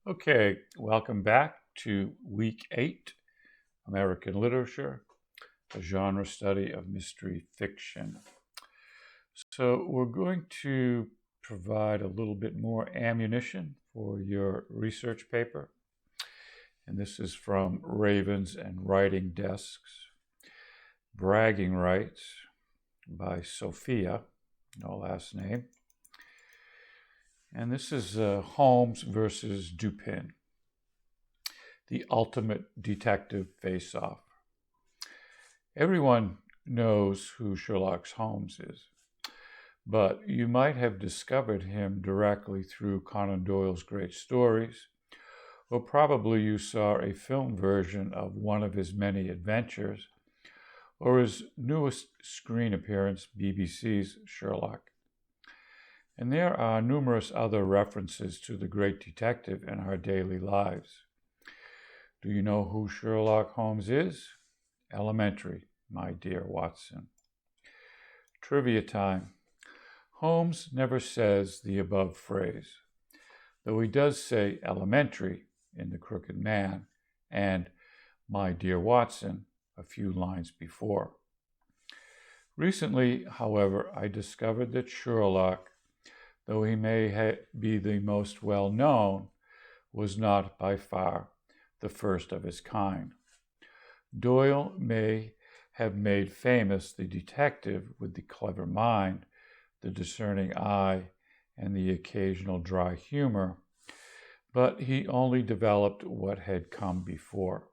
Okay, welcome back to Week 8, American Literature, a genre study of mystery fiction. So, we're going to provide a little bit more ammunition for your research paper. And this is from Ravens and Writing Desks, Bragging Rights by Sophia, no last name. And this is Holmes versus Dupin, the ultimate detective face-off. Everyone knows who Sherlock Holmes is, but you might have discovered him directly through Conan Doyle's great stories, or probably you saw a film version of one of his many adventures, or his newest screen appearance, BBC's Sherlock. And there are numerous other references to the great detective in our daily lives. Do you know who Sherlock Holmes is? Elementary, my dear Watson. Trivia time. Holmes never says the above phrase, though he does say elementary in The Crooked Man and my dear Watson a few lines before. Recently, however, I discovered that Sherlock, though he may be the most well-known, was not by far the first of his kind. Doyle may have made famous the detective with the clever mind, the discerning eye, and the occasional dry humor, but he only developed what had come before.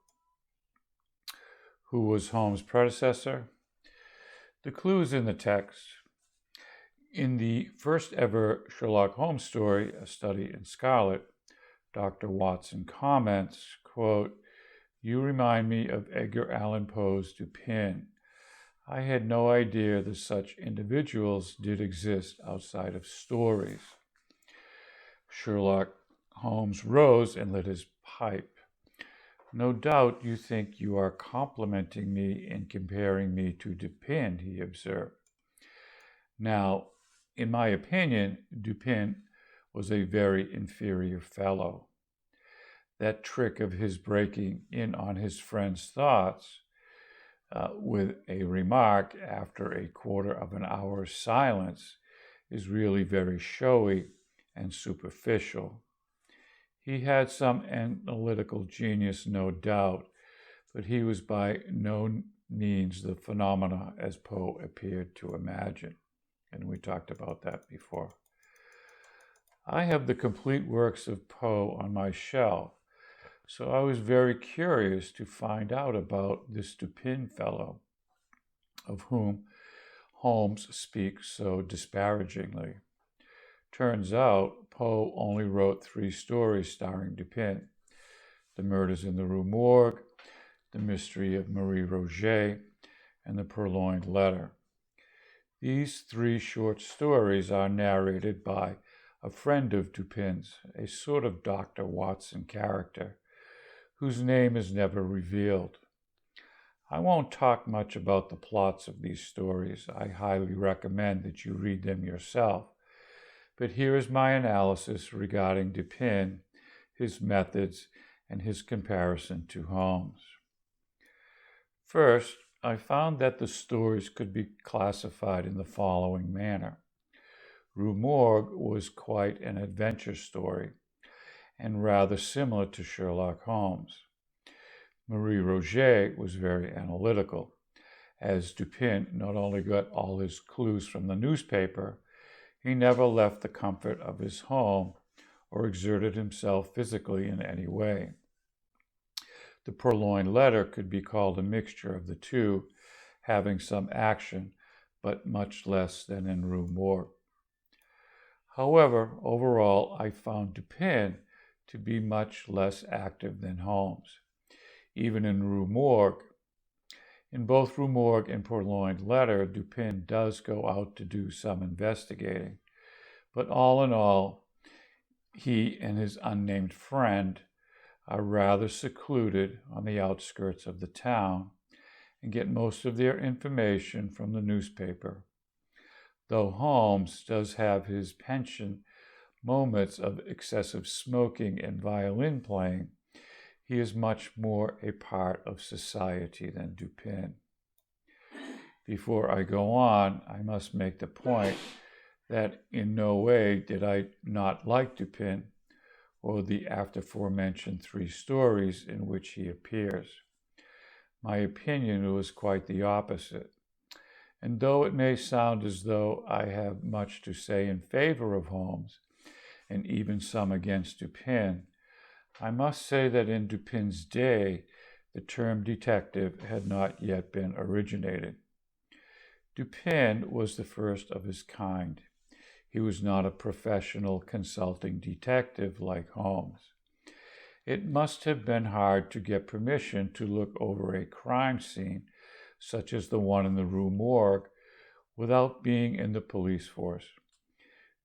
Who was Holmes' predecessor? The clue is in the text. In the first ever Sherlock Holmes story, A Study in Scarlet, Dr. Watson comments, quote, "You remind me of Edgar Allan Poe's Dupin. I had no idea that such individuals did exist outside of stories." Sherlock Holmes rose and lit his pipe. "No doubt you think you are complimenting me in comparing me to Dupin," he observed. Now, in my opinion, Dupin was a very inferior fellow. That trick of his breaking in on his friend's thoughts with a remark after a quarter of an hour's silence is really very showy and superficial. He had some analytical genius, no doubt, but he was by no means the phenomena as Poe appeared to imagine. And we talked about that before. I have the complete works of Poe on my shelf, so I was very curious to find out about this Dupin fellow, of whom Holmes speaks so disparagingly. Turns out Poe only wrote 3 stories starring Dupin: The Murders in the Rue Morgue, The Mystery of Marie Roget, and The Purloined Letter. These 3 short stories are narrated by a friend of Dupin's, a sort of Dr. Watson character, whose name is never revealed. I won't talk much about the plots of these stories. I highly recommend that you read them yourself. But here is my analysis regarding Dupin, his methods, and his comparison to Holmes. First, I found that the stories could be classified in the following manner. Rue Morgue was quite an adventure story, and rather similar to Sherlock Holmes. Marie Roget was very analytical, as Dupin not only got all his clues from the newspaper, he never left the comfort of his home or exerted himself physically in any way. The Purloined Letter could be called a mixture of the two, having some action, but much less than in Rue Morgue. However, overall, I found Dupin to be much less active than Holmes. Even in Rue Morgue, in both Rue Morgue and Purloined Letter, Dupin does go out to do some investigating. But all in all, he and his unnamed friend are rather secluded on the outskirts of the town and get most of their information from the newspaper, though Holmes does have his penchant moments of excessive smoking and violin playing, he is much more a part of society than Dupin. Before I go on, I must make the point that in no way did I not like Dupin or the aforementioned 3 stories in which he appears. My opinion was quite the opposite. And though it may sound as though I have much to say in favor of Holmes, and even some against Dupin, I must say that in Dupin's day, the term detective had not yet been originated. Dupin was the first of his kind. He was not a professional consulting detective like Holmes. It must have been hard to get permission to look over a crime scene, such as the one in the Rue Morgue, without being in the police force.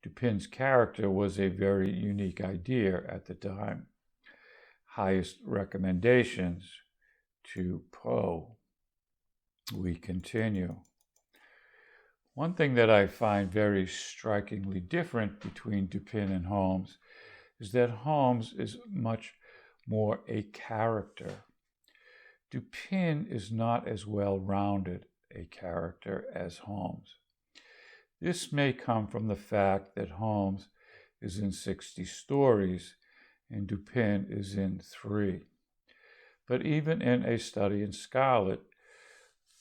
Dupin's character was a very unique idea at the time. Highest recommendations to Poe. We continue. One thing that I find very strikingly different between Dupin and Holmes is that Holmes is much more a character. Dupin is not as well-rounded a character as Holmes. This may come from the fact that Holmes is in 60 stories and Dupin is in 3. But even in A Study in Scarlet,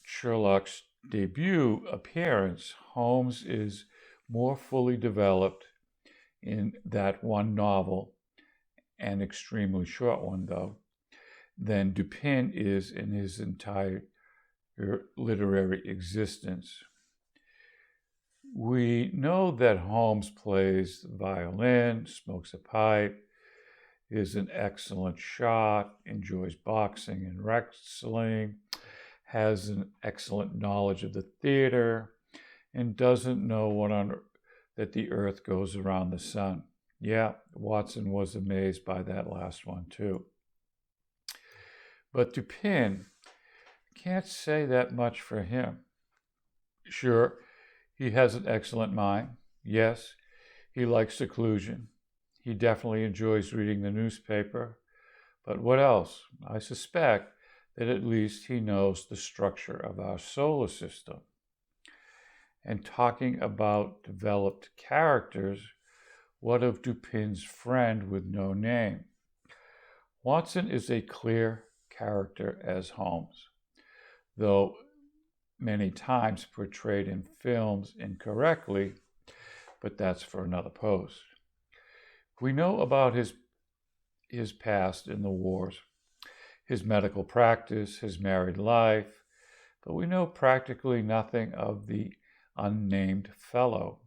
Sherlock's debut appearance, Holmes is more fully developed in that one novel, an extremely short one though, than Dupin is in his entire literary existence. We know that Holmes plays the violin, smokes a pipe, is an excellent shot, enjoys boxing and wrestling, has an excellent knowledge of the theater, and doesn't know that the earth goes around the sun. Yeah, Watson was amazed by that last one too. But Dupin, can't say that much for him. Sure, he has an excellent mind. Yes, he likes seclusion. He definitely enjoys reading the newspaper. But what else? I suspect that at least he knows the structure of our solar system. And talking about developed characters, what of Dupin's friend with no name? Watson is a clear character as Holmes, though many times portrayed in films incorrectly, but that's for another post. We know about his past in the wars, his medical practice, his married life, but we know practically nothing of the unnamed fellow.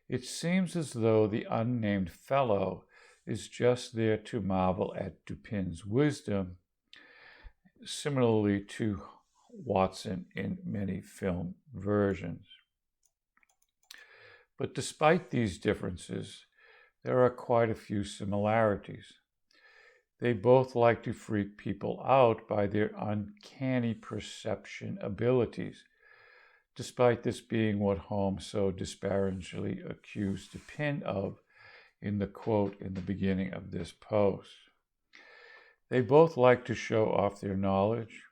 It seems as though the unnamed fellow is just there to marvel at Dupin's wisdom, similarly to Watson in many film versions. But despite these differences, there are quite a few similarities. They both like to freak people out by their uncanny perception abilities, despite this being what Holmes so disparagingly accused Dupin of in the quote in the beginning of this post. They both like to show off their knowledge.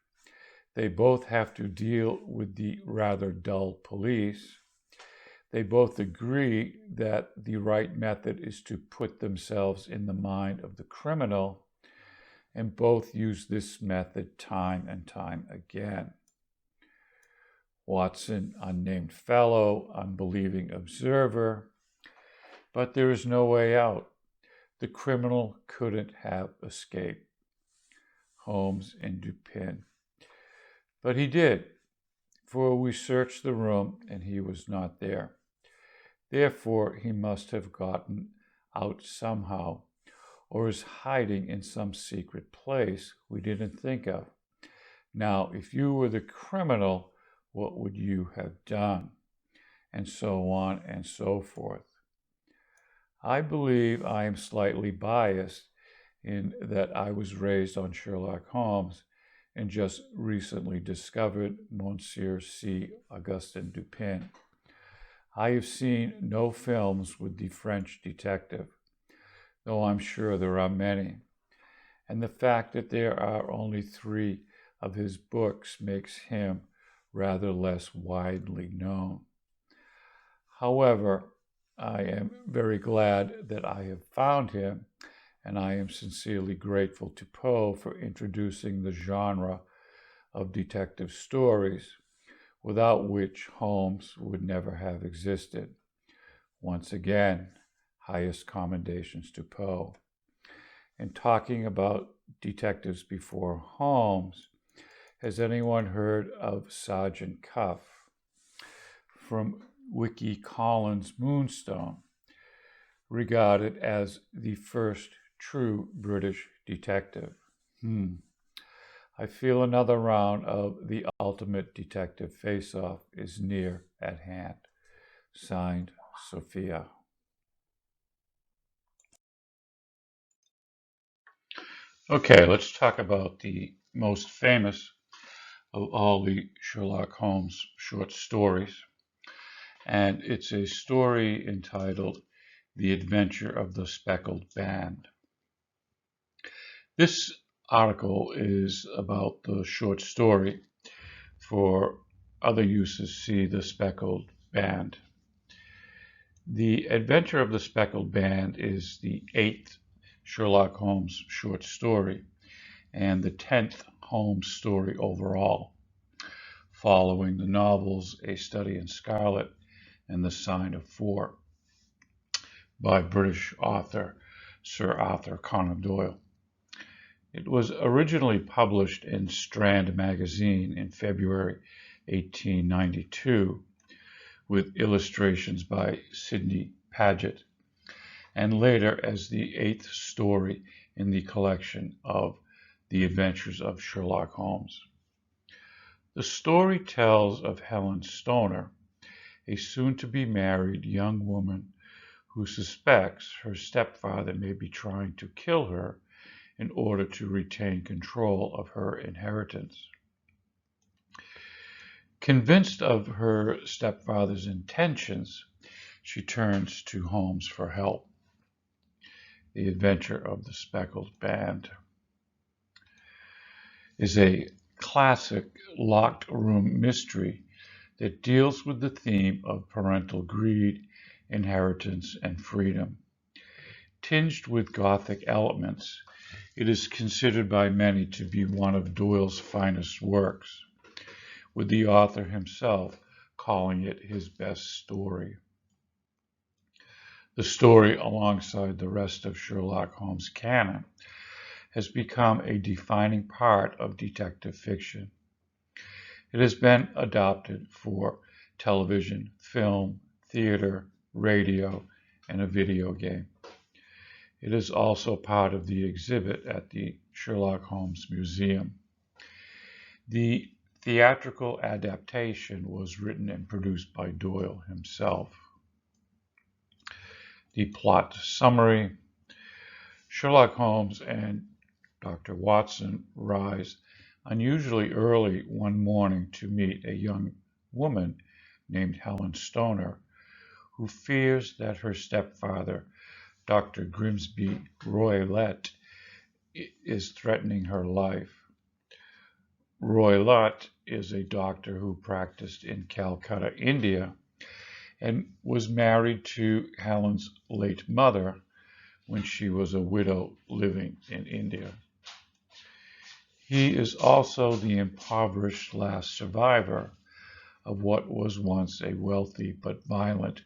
They both have to deal with the rather dull police. They both agree that the right method is to put themselves in the mind of the criminal, and both use this method time and time again. Watson, unnamed fellow, unbelieving observer, but there is no way out. The criminal couldn't have escaped. Holmes and Dupin. But he did, for we searched the room and he was not there. Therefore, he must have gotten out somehow, or is hiding in some secret place we didn't think of. Now, if you were the criminal, what would you have done? And so on and so forth. I believe I am slightly biased in that I was raised on Sherlock Holmes and just recently discovered Monsieur C. Augustin Dupin. I have seen no films with the French detective, though I'm sure there are many, and the fact that there are only 3 of his books makes him rather less widely known. However, I am very glad that I have found him, and I am sincerely grateful to Poe for introducing the genre of detective stories, without which Holmes would never have existed. Once again, highest commendations to Poe. And talking about detectives before Holmes, has anyone heard of Sergeant Cuff from Wiki Collins' Moonstone, regarded as the first true British detective? I feel another round of the ultimate detective face-off is near at hand. Signed, Sophia. Okay, let's talk about the most famous of all the Sherlock Holmes short stories. And it's a story entitled The Adventure of the Speckled Band. This article is about the short story. For other uses, see The Speckled Band. The Adventure of the Speckled Band is the 8th Sherlock Holmes short story and the 10th Holmes story overall, following the novels A Study in Scarlet and The Sign of Four by British author Sir Arthur Conan Doyle. It was originally published in Strand magazine in February 1892 with illustrations by Sidney Paget, and later as the 8th story in the collection of The Adventures of Sherlock Holmes. The story tells of Helen Stoner, a soon-to-be married young woman who suspects her stepfather may be trying to kill her in order to retain control of her inheritance. Convinced of her stepfather's intentions, she turns to Holmes for help. The Adventure of the Speckled Band is a classic locked room mystery that deals with the theme of parental greed, inheritance, and freedom. Tinged with Gothic elements, it is considered by many to be one of Doyle's finest works, with the author himself calling it his best story. The story, alongside the rest of Sherlock Holmes' canon, has become a defining part of detective fiction. It has been adapted for television, film, theater, radio, and a video game. It is also part of the exhibit at the Sherlock Holmes Museum. The theatrical adaptation was written and produced by Doyle himself. The plot summary: Sherlock Holmes and Dr. Watson rise unusually early one morning to meet a young woman named Helen Stoner, who fears that her stepfather, Dr. Grimsby Roylott, is threatening her life. Roylott is a doctor who practiced in Calcutta, India, and was married to Helen's late mother when she was a widow living in India. He is also the impoverished last survivor of what was once a wealthy but violent,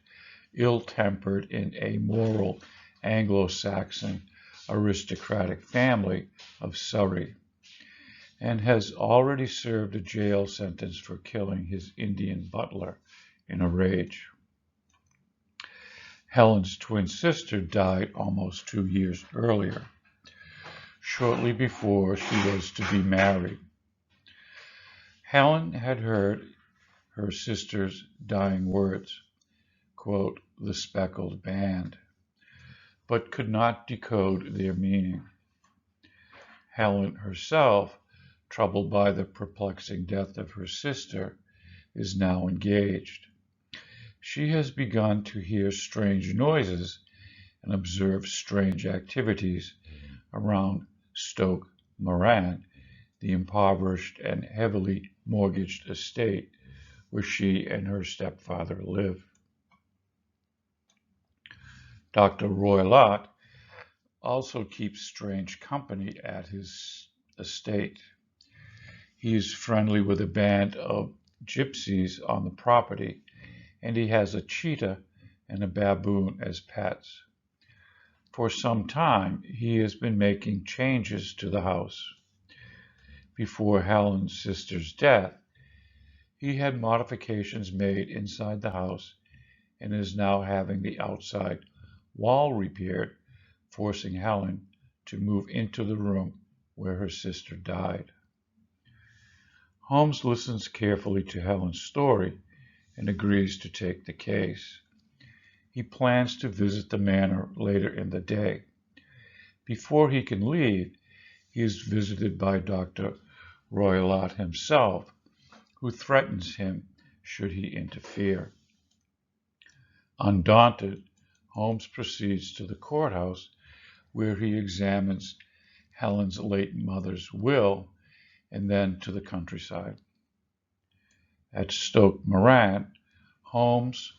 ill-tempered, and amoral Anglo-Saxon aristocratic family of Surrey, and has already served a jail sentence for killing his Indian butler in a rage. Helen's twin sister died almost 2 years earlier, shortly before she was to be married. Helen had heard her sister's dying words, quote, "the speckled band," but could not decode their meaning. Helen herself, troubled by the perplexing death of her sister, is now engaged. She has begun to hear strange noises and observe strange activities around Stoke Moran, the impoverished and heavily mortgaged estate where she and her stepfather live. Dr. Roylott also keeps strange company at his estate. He is friendly with a band of gypsies on the property, and he has a cheetah and a baboon as pets. For some time, he has been making changes to the house. Before Helen's sister's death, he had modifications made inside the house and is now having the outside wall repaired, forcing Helen to move into the room where her sister died. Holmes listens carefully to Helen's story and agrees to take the case. He plans to visit the manor later in the day. Before he can leave, he is visited by Dr. Roylott himself, who threatens him should he interfere. Undaunted, Holmes proceeds to the courthouse where he examines Helen's late mother's will and then to the countryside. At Stoke Moran, Holmes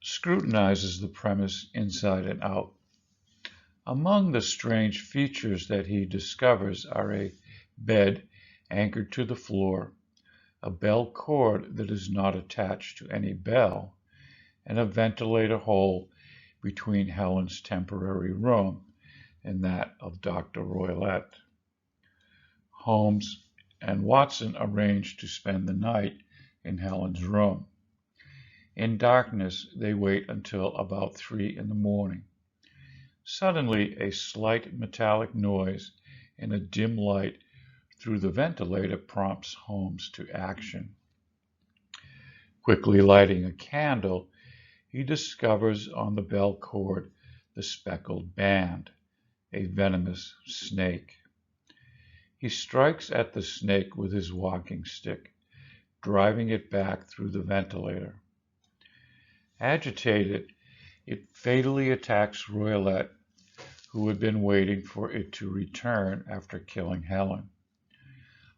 scrutinizes the premise inside and out. Among the strange features that he discovers are a bed anchored to the floor, a bell cord that is not attached to any bell, and a ventilator hole between Helen's temporary room and that of Dr. Roylott. Holmes and Watson arrange to spend the night in Helen's room. In darkness, they wait until about 3 in the morning. Suddenly, a slight metallic noise and a dim light through the ventilator prompts Holmes to action. Quickly lighting a candle, he discovers on the bell cord the speckled band, a venomous snake. He strikes at the snake with his walking stick, driving it back through the ventilator. Agitated, it fatally attacks Roylott, who had been waiting for it to return after killing Helen.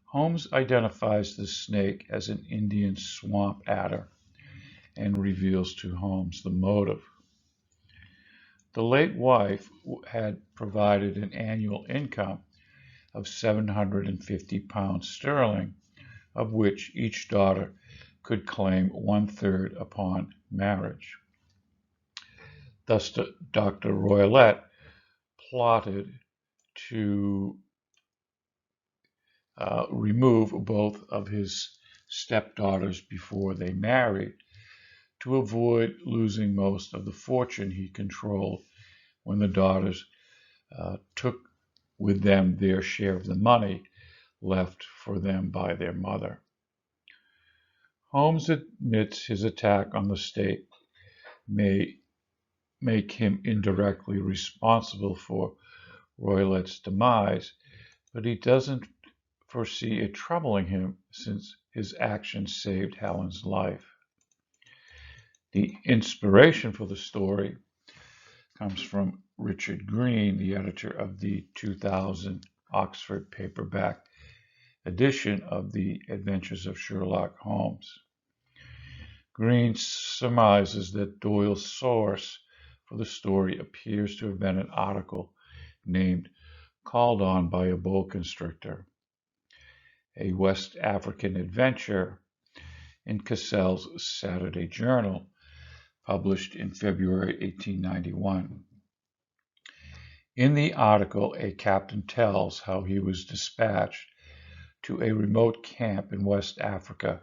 Holmes identifies the snake as an Indian swamp adder and reveals to Holmes the motive. The late wife had provided an annual income of £750 of which each daughter could claim 1/3 upon marriage. Thus, Dr. Roylott plotted to remove both of his stepdaughters before they married to avoid losing most of the fortune he controlled when the daughters took with them their share of the money left for them by their mother. Holmes admits his attack on the state may make him indirectly responsible for Roylott's demise, but he doesn't foresee it troubling him since his actions saved Helen's life. The inspiration for the story comes from Richard Green, the editor of the 2000 Oxford paperback edition of The Adventures of Sherlock Holmes. Green surmises that Doyle's source for the story appears to have been an article named Called On by a Boa Constrictor, a West African adventure in Cassell's Saturday Journal, published in February 1891. In the article, a captain tells how he was dispatched to a remote camp in West Africa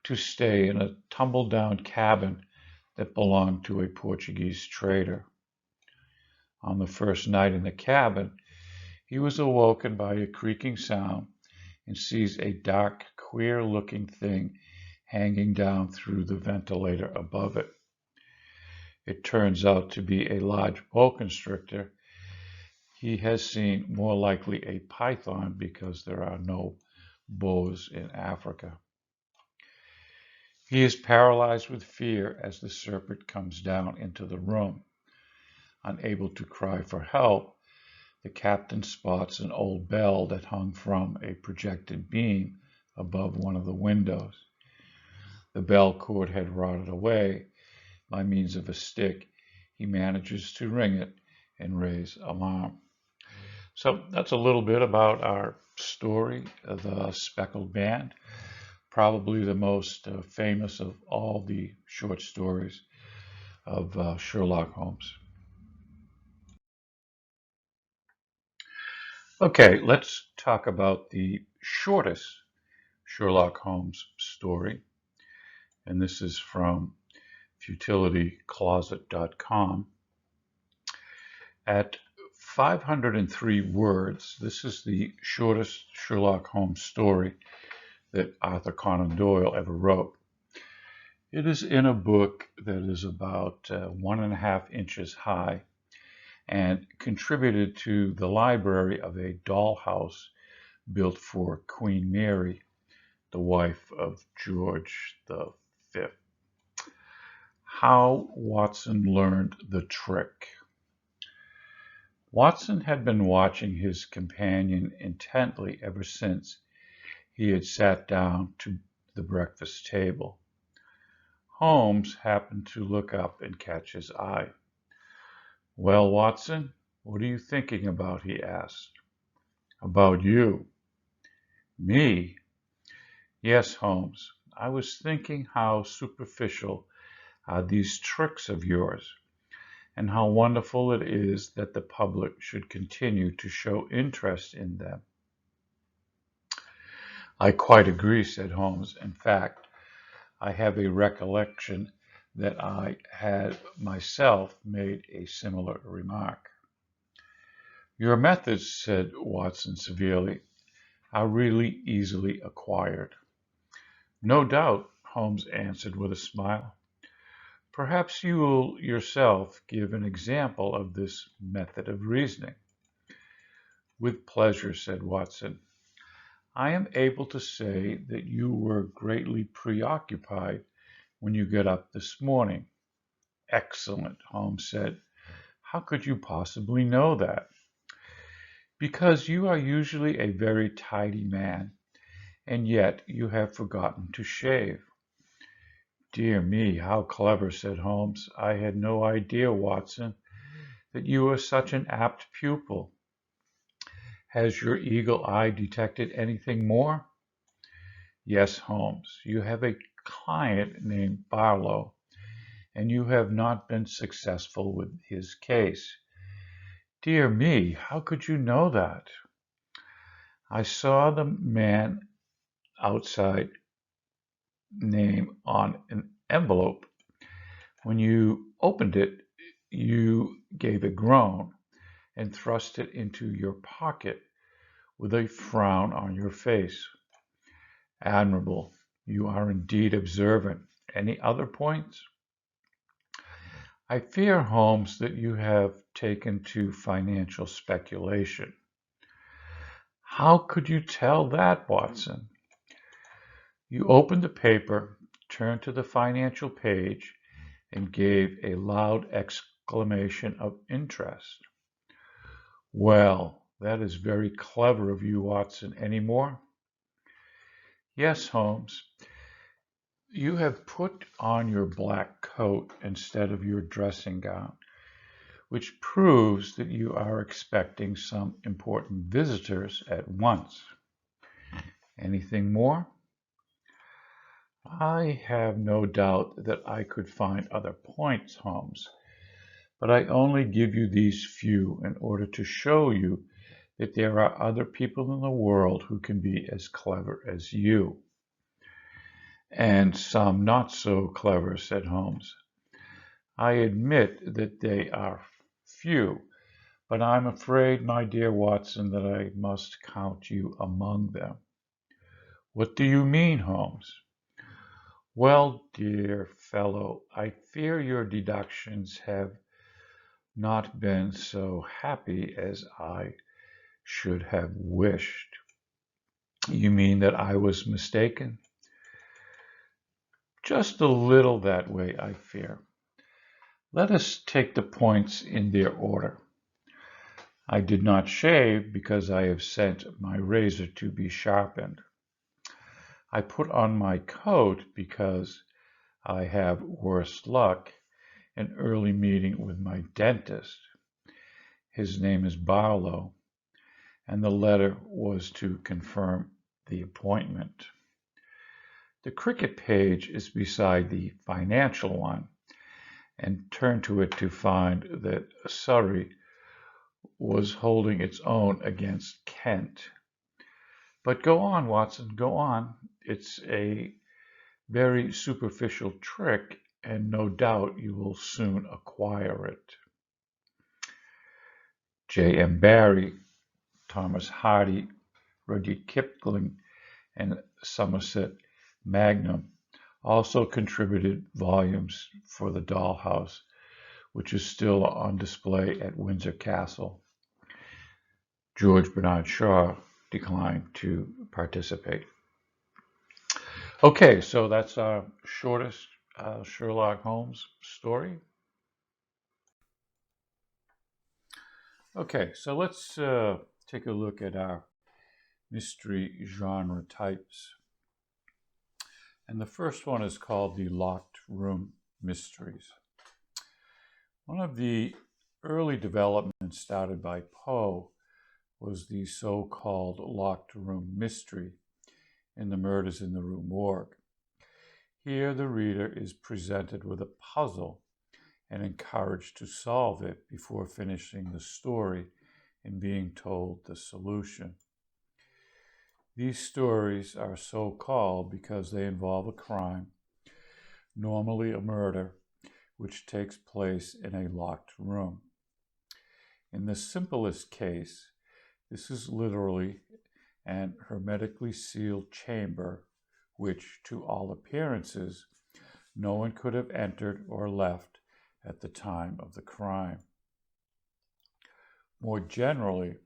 to stay in a tumble-down cabin that belonged to a Portuguese trader. On the first night in the cabin, he was awoken by a creaking sound and sees a dark, queer-looking thing hanging down through the ventilator above it. It turns out to be a large boa constrictor. He has seen more likely a python because there are no boas in Africa. He is paralyzed with fear as the serpent comes down into the room. Unable to cry for help, the captain spots an old bell that hung from a projected beam above one of the windows. The bell cord had rotted away. By means of a stick, he manages to ring it and raise alarm. So that's a little bit about our story, the Speckled Band, probably the most famous of all the short stories of Sherlock Holmes. Okay, let's talk about the shortest Sherlock Holmes story, and this is from futilitycloset.com. At 503 words, this is the shortest Sherlock Holmes story that Arthur Conan Doyle ever wrote. It is in a book that is about 1.5 inches high and contributed to the library of a dollhouse built for Queen Mary, the wife of George V. How Watson Learned the Trick. Watson had been watching his companion intently ever since he had sat down to the breakfast table. Holmes happened to look up and catch his eye. "Well, Watson, what are you thinking about?" he asked. "About you." "Me?" "Yes, Holmes. I was thinking how superficial are these tricks of yours, and how wonderful it is that the public should continue to show interest in them." "I quite agree," said Holmes. "In fact, I have a recollection that I had myself made a similar remark." "Your methods," said Watson severely, "are really easily acquired." "No doubt," Holmes answered with a smile. "Perhaps you will yourself give an example of this method of reasoning." "With pleasure," said Watson. "I am able to say that you were greatly preoccupied when you got up this morning." "Excellent," Holmes said. "How could you possibly know that?" "Because you are usually a very tidy man, and yet you have forgotten to shave." "Dear me, how clever," said Holmes. "I had no idea, Watson, that you were such an apt pupil. Has your eagle eye detected anything more?" "Yes, Holmes. You have a client named Barlow, and you have not been successful with his case." "Dear me, how could you know that?" "I saw the man outside name on an envelope. When you opened it, you gave a groan and thrust it into your pocket with a frown on your face." "Admirable. You are indeed observant. Any other points?" "I fear, Holmes, that you have taken to financial speculation." "How could you tell that, Watson?" "You opened the paper, turned to the financial page, and gave a loud exclamation of interest." "Well, that is very clever of you, Watson. Any more?" "Yes, Holmes. You have put on your black coat instead of your dressing gown, which proves that you are expecting some important visitors at once. Anything more?" "I have no doubt that I could find other points, Holmes, but I only give you these few in order to show you that there are other people in the world who can be as clever as you." "And some not so clever," said Holmes. "I admit that they are few, but I'm afraid, my dear Watson, that I must count you among them." "What do you mean, Holmes?" "Well, dear fellow, I fear your deductions have not been so happy as I should have wished." "You mean that I was mistaken?" Just a little that way, I fear. Let us take the points in their order. I did not shave because I have sent my razor to be sharpened. I put on my coat because I have worse luck, an early meeting with my dentist. His name is Barlow, and the letter was to confirm the appointment. The cricket page is beside the financial one, and turn to it to find that Surrey was holding its own against Kent. But go on, Watson, go on. It's a very superficial trick, and no doubt you will soon acquire it. J. M. Barrie, Thomas Hardy, Rudyard Kipling, and Somerset Maugham also contributed volumes for the dollhouse, which is still on display at Windsor Castle. George Bernard Shaw declined to participate. Okay, so that's our shortest Sherlock Holmes story. Okay, so let's take a look at our mystery genre types. And the first one is called the Locked Room Mysteries. One of the early developments started by Poe was the so-called locked room mystery in the Murders in the Rue Morgue. Here the reader is presented with a puzzle and encouraged to solve it before finishing the story and being told the solution. These stories are so called because they involve a crime, normally a murder, which takes place in a locked room. In the simplest case, this is literally an hermetically sealed chamber which, to all appearances, no one could have entered or left at the time of the crime. More generally,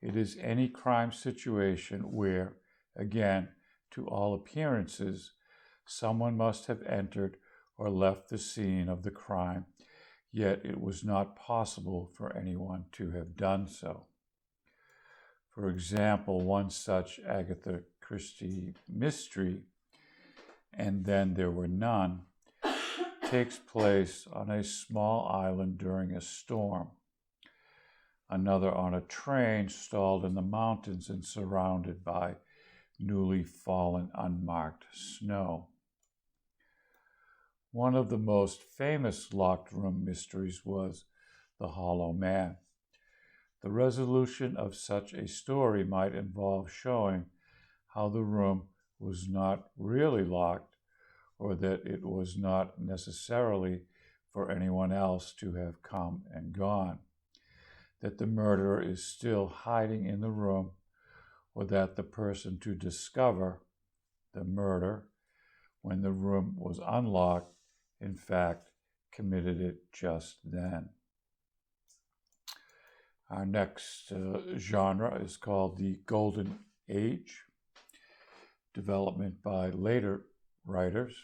it is any crime situation where, again, to all appearances, someone must have entered or left the scene of the crime, yet it was not possible for anyone to have done so. For example, one such Agatha Christie mystery, And Then There Were None, takes place on a small island during a storm. Another on a train stalled in the mountains and surrounded by newly fallen unmarked snow. One of the most famous locked room mysteries was The Hollow Man. The resolution of such a story might involve showing how the room was not really locked, or that it was not necessarily for anyone else to have come and gone, that the murderer is still hiding in the room, or that the person to discover the murder when the room was unlocked, in fact, committed it just then. Our next genre is called the Golden Age, development by later writers.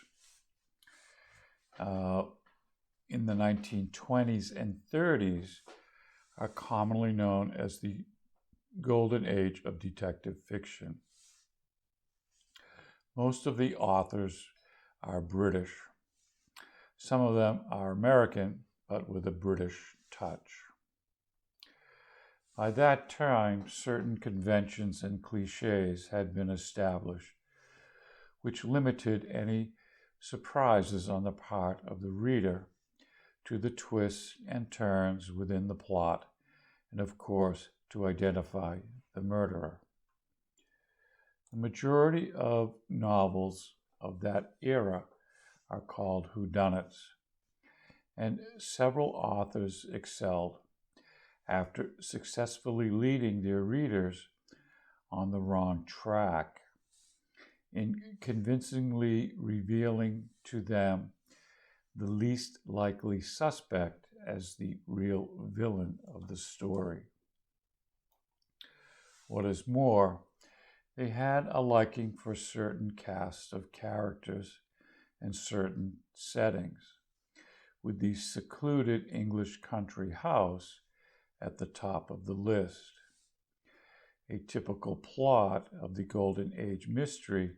In the 1920s and 30s are commonly known as the Golden Age of detective fiction. Most of the authors are British. Some of them are American, but with a British touch. By that time, certain conventions and cliches had been established, which limited any surprises on the part of the reader to the twists and turns within the plot, and of course, to identify the murderer. The majority of novels of that era are called whodunits, and several authors excelled after successfully leading their readers on the wrong track in convincingly revealing to them the least likely suspect as the real villain of the story. What is more, they had a liking for certain casts of characters and certain settings, with the secluded English country house at the top of the list. A typical plot of the Golden Age mystery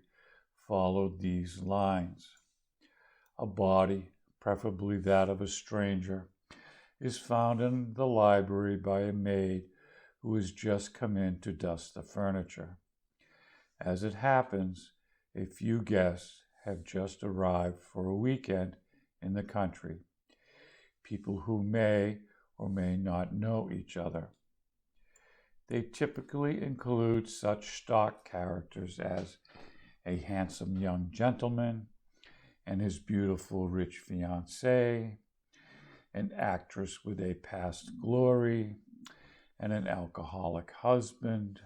followed these lines. A body, preferably that of a stranger, is found in the library by a maid who has just come in to dust the furniture. As it happens, a few guests have just arrived for a weekend in the country, people who may or may not know each other. They typically include such stock characters as a handsome young gentleman and his beautiful rich fiancée, an actress with a past glory and an alcoholic husband,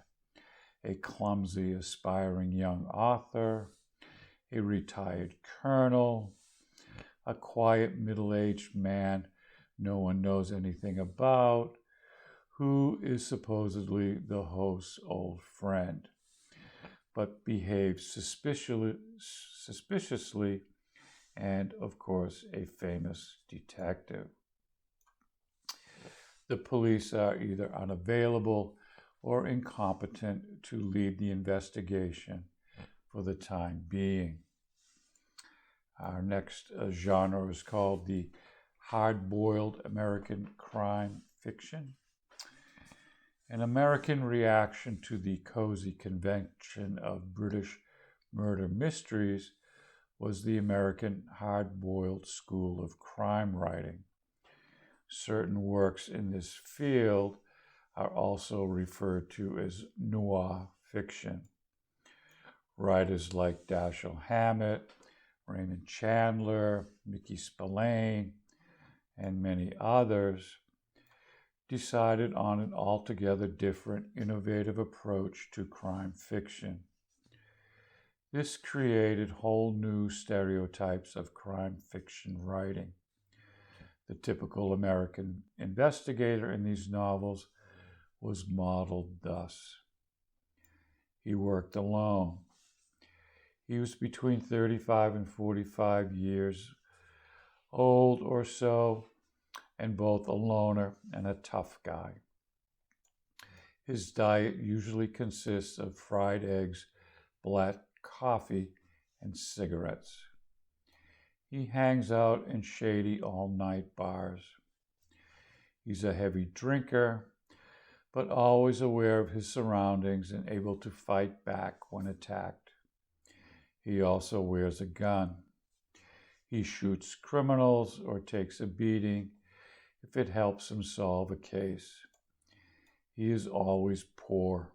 a clumsy aspiring young author, a retired colonel, a quiet middle-aged man no one knows anything about, who is supposedly the host's old friend, but behaves suspiciously, and, of course, a famous detective. The police are either unavailable or incompetent to lead the investigation for the time being. Our next genre is called the hard-boiled American crime fiction. An American reaction to the cozy convention of British murder mysteries was the American hard-boiled school of crime writing. Certain works in this field are also referred to as noir fiction. Writers like Dashiell Hammett, Raymond Chandler, Mickey Spillane, and many others decided on an altogether different, innovative approach to crime fiction. This created whole new stereotypes of crime fiction writing. The typical American investigator in these novels was modeled thus. He worked alone. He was between 35 and 45 years old or so, and both a loner and a tough guy. His diet usually consists of fried eggs, black coffee, and cigarettes. He hangs out in shady all-night bars. He's a heavy drinker, but always aware of his surroundings and able to fight back when attacked. He also wears a gun. He shoots criminals or takes a beating if it helps him solve a case. He is always poor.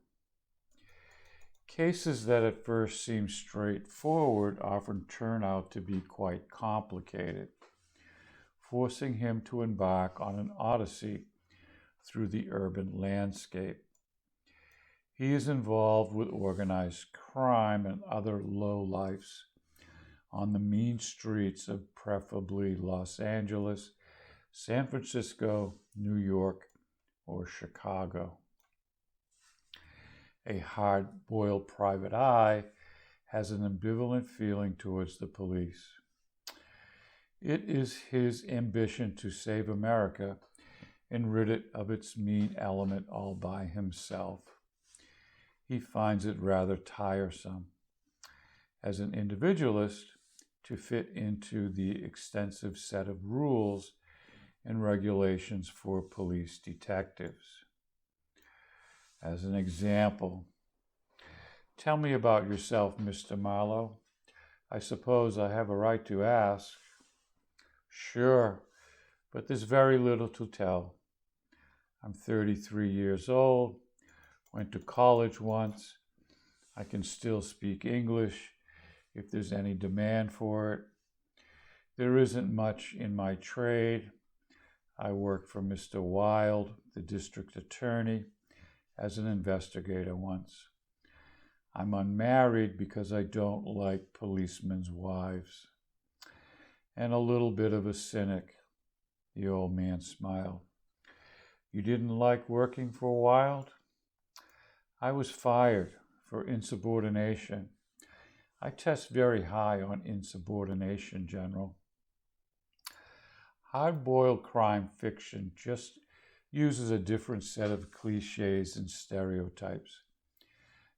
Cases that at first seem straightforward often turn out to be quite complicated, forcing him to embark on an odyssey through the urban landscape. He is involved with organized crime and other lowlifes on the mean streets of preferably Los Angeles, San Francisco, New York, or Chicago. A hard-boiled private eye has an ambivalent feeling towards the police. It is his ambition to save America and rid it of its mean element all by himself. He finds it rather tiresome, as an individualist, to fit into the extensive set of rules and regulations for police detectives. As an example, tell me about yourself, Mr. Marlowe. I suppose I have a right to ask. Sure, but there's very little to tell. I'm 33 years old, went to college once. I can still speak English if there's any demand for it. There isn't much in my trade. I worked for Mr. Wilde, the district attorney, as an investigator once. I'm unmarried because I don't like policemen's wives. And a little bit of a cynic. The old man smiled. You didn't like working for Wilde? I was fired for insubordination. I test very high on insubordination, General. Hard-boiled crime fiction just uses a different set of cliches and stereotypes.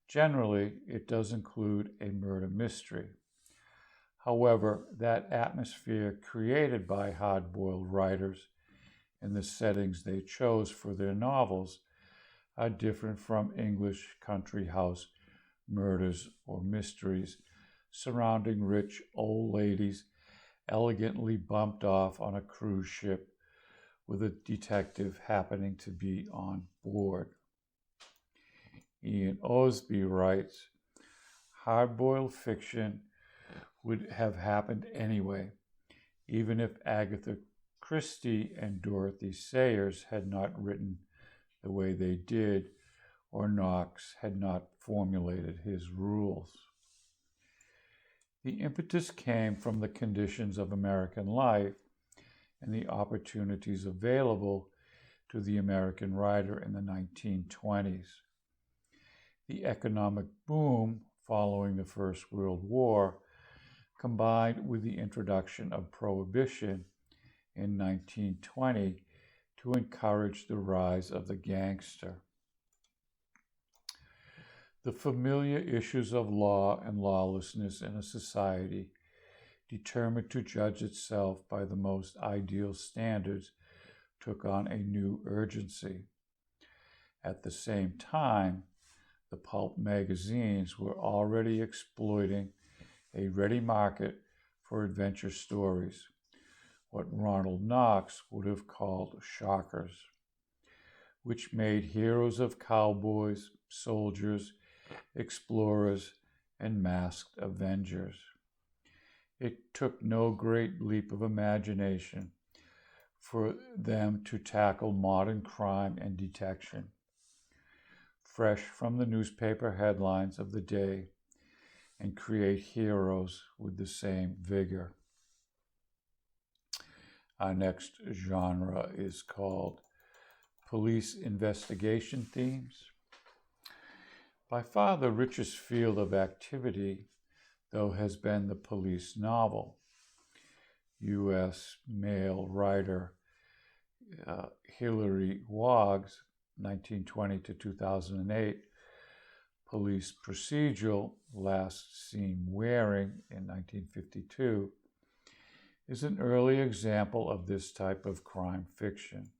Generally, it does include a murder mystery. However, that atmosphere created by hard-boiled writers and the settings they chose for their novels are different from English country house murders or mysteries surrounding rich old ladies elegantly bumped off on a cruise ship with a detective happening to be on board. Ian Osby writes, hard-boiled fiction would have happened anyway, even if Agatha Christie and Dorothy Sayers had not written the way they did, or Knox had not formulated his rules. The impetus came from the conditions of American life and the opportunities available to the American writer in the 1920s. The economic boom following the First World War, combined with the introduction of Prohibition in 1920 to encourage the rise of the gangster. The familiar issues of law and lawlessness in a society determined to judge itself by the most ideal standards took on a new urgency. At the same time, the pulp magazines were already exploiting a ready market for adventure stories, what Ronald Knox would have called shockers, which made heroes of cowboys, soldiers, explorers, and masked avengers. It took no great leap of imagination for them to tackle modern crime and detection, fresh from the newspaper headlines of the day, and create heroes with the same vigor. Our next genre is called police investigation themes. By far the richest field of activity, though, has been the police novel. U.S. male writer Hilary Waug's 1920 to 2008 police procedural Last Seen Wearing in 1952 is an early example of this type of crime fiction.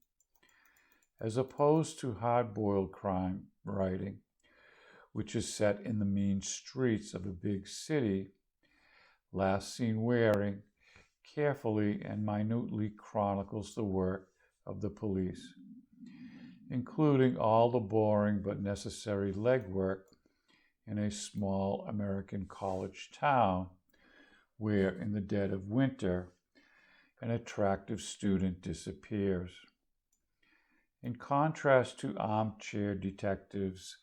As opposed to hard-boiled crime writing, which is set in the mean streets of a big city, Last Seen Wearing carefully and minutely chronicles the work of the police, including all the boring but necessary legwork in a small American college town where, in the dead of winter, an attractive student disappears. In contrast to armchair detectives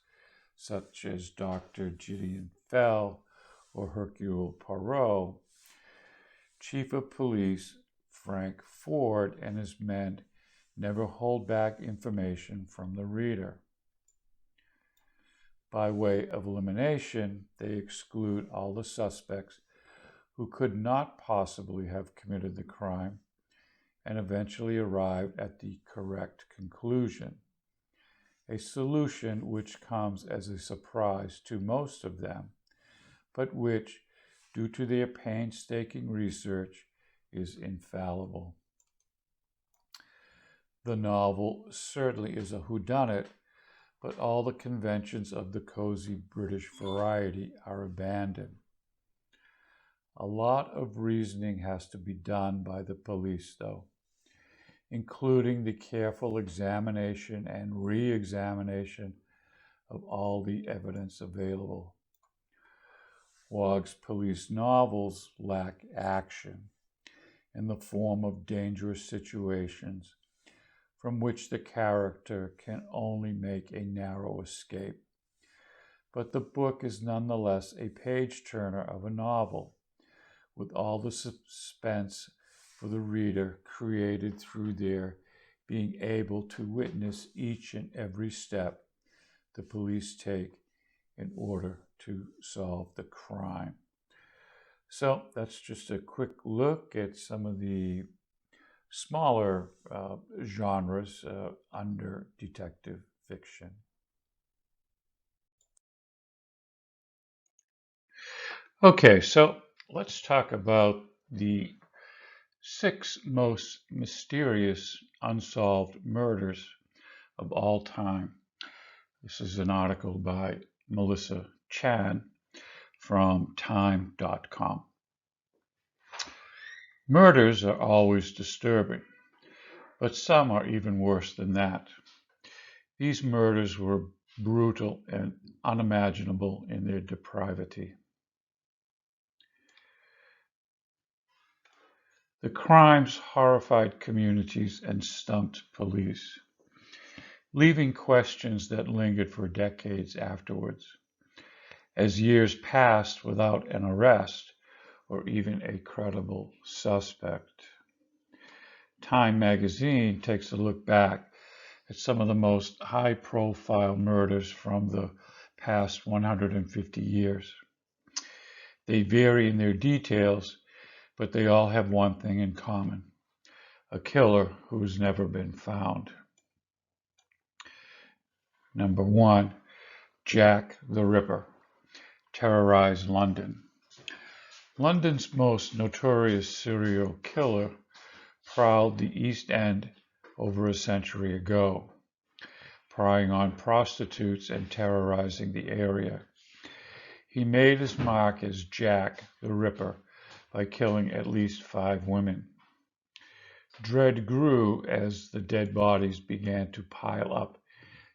such as Dr. Gideon Fell or Hercule Poirot, Chief of Police Frank Ford and his men never hold back information from the reader. By way of elimination, they exclude all the suspects who could not possibly have committed the crime and eventually arrived at the correct conclusion, a solution which comes as a surprise to most of them, but which, due to their painstaking research, is infallible. The novel certainly is a whodunit, but all the conventions of the cozy British variety are abandoned. A lot of reasoning has to be done by the police, though, including the careful examination and re-examination of all the evidence available. Waug's police novels lack action in the form of dangerous situations from which the character can only make a narrow escape. But the book is nonetheless a page-turner of a novel, with all the suspense for the reader created through their being able to witness each and every step the police take in order to solve the crime. So that's just a quick look at some of the smaller genres under detective fiction. Okay, so let's talk about the six most mysterious unsolved murders of all time. This is an article by Melissa Chan from Time.com. Murders are always disturbing, but some are even worse than that. These murders were brutal and unimaginable in their depravity. The crimes horrified communities and stumped police, leaving questions that lingered for decades afterwards. As years passed without an arrest or even a credible suspect. Time magazine takes a look back at some of the most high-profile murders from the past 150 years. They vary in their details, but they all have one thing in common: a killer who's never been found. Number one, Jack the Ripper terrorized London. London's most notorious serial killer prowled the East End over a century ago, prying on prostitutes and terrorizing the area. He made his mark as Jack the Ripper by killing at least 5 women. Dread grew as the dead bodies began to pile up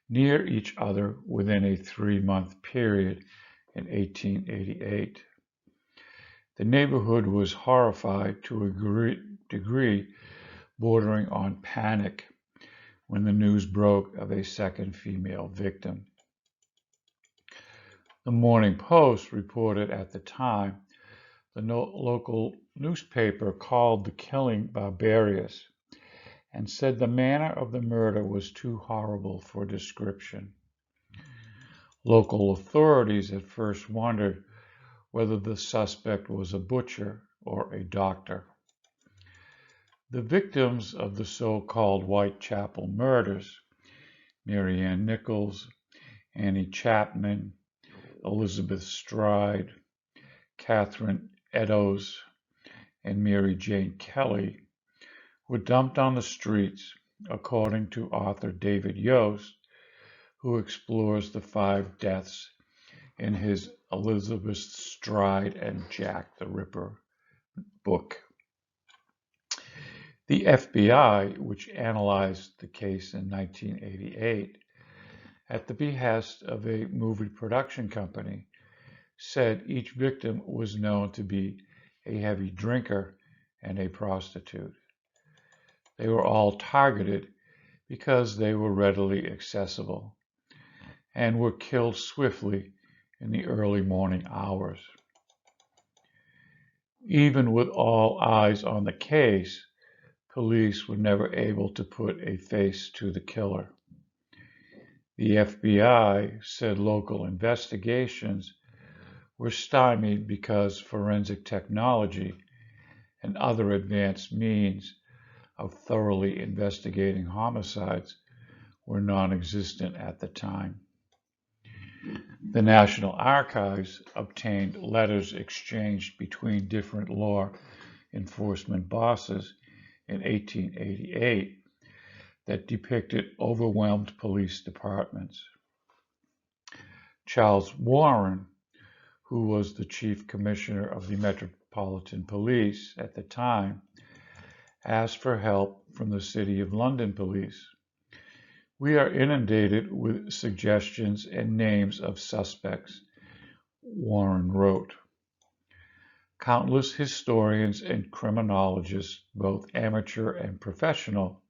near each other within a 3-month period in 1888. The neighborhood was horrified to a degree bordering on panic when the news broke of a second female victim. The Morning Post reported at the time the local newspaper called the killing barbarous and said the manner of the murder was too horrible for description. Local authorities at first wondered whether the suspect was a butcher or a doctor. The victims of the so-called Whitechapel murders, Mary Ann Nichols, Annie Chapman, Elizabeth Stride, Catherine Eddowes, and Mary Jane Kelly, were dumped on the streets, according to author David Yost, who explores the 5 deaths in his Elizabeth Stride and Jack the Ripper book. The FBI, which analyzed the case in 1988, at the behest of a movie production company, said each victim was known to be a heavy drinker and a prostitute. They were all targeted because they were readily accessible and were killed swiftly in the early morning hours. Even with all eyes on the case, police were never able to put a face to the killer. The FBI said local investigations were stymied because forensic technology and other advanced means of thoroughly investigating homicides were non-existent at the time. The National Archives obtained letters exchanged between different law enforcement bosses in 1888 that depicted overwhelmed police departments. Charles Warren, who was the chief commissioner of the Metropolitan Police at the time, asked for help from the City of London Police. We are inundated with suggestions and names of suspects, Warren wrote. Countless historians and criminologists, both amateur and professional,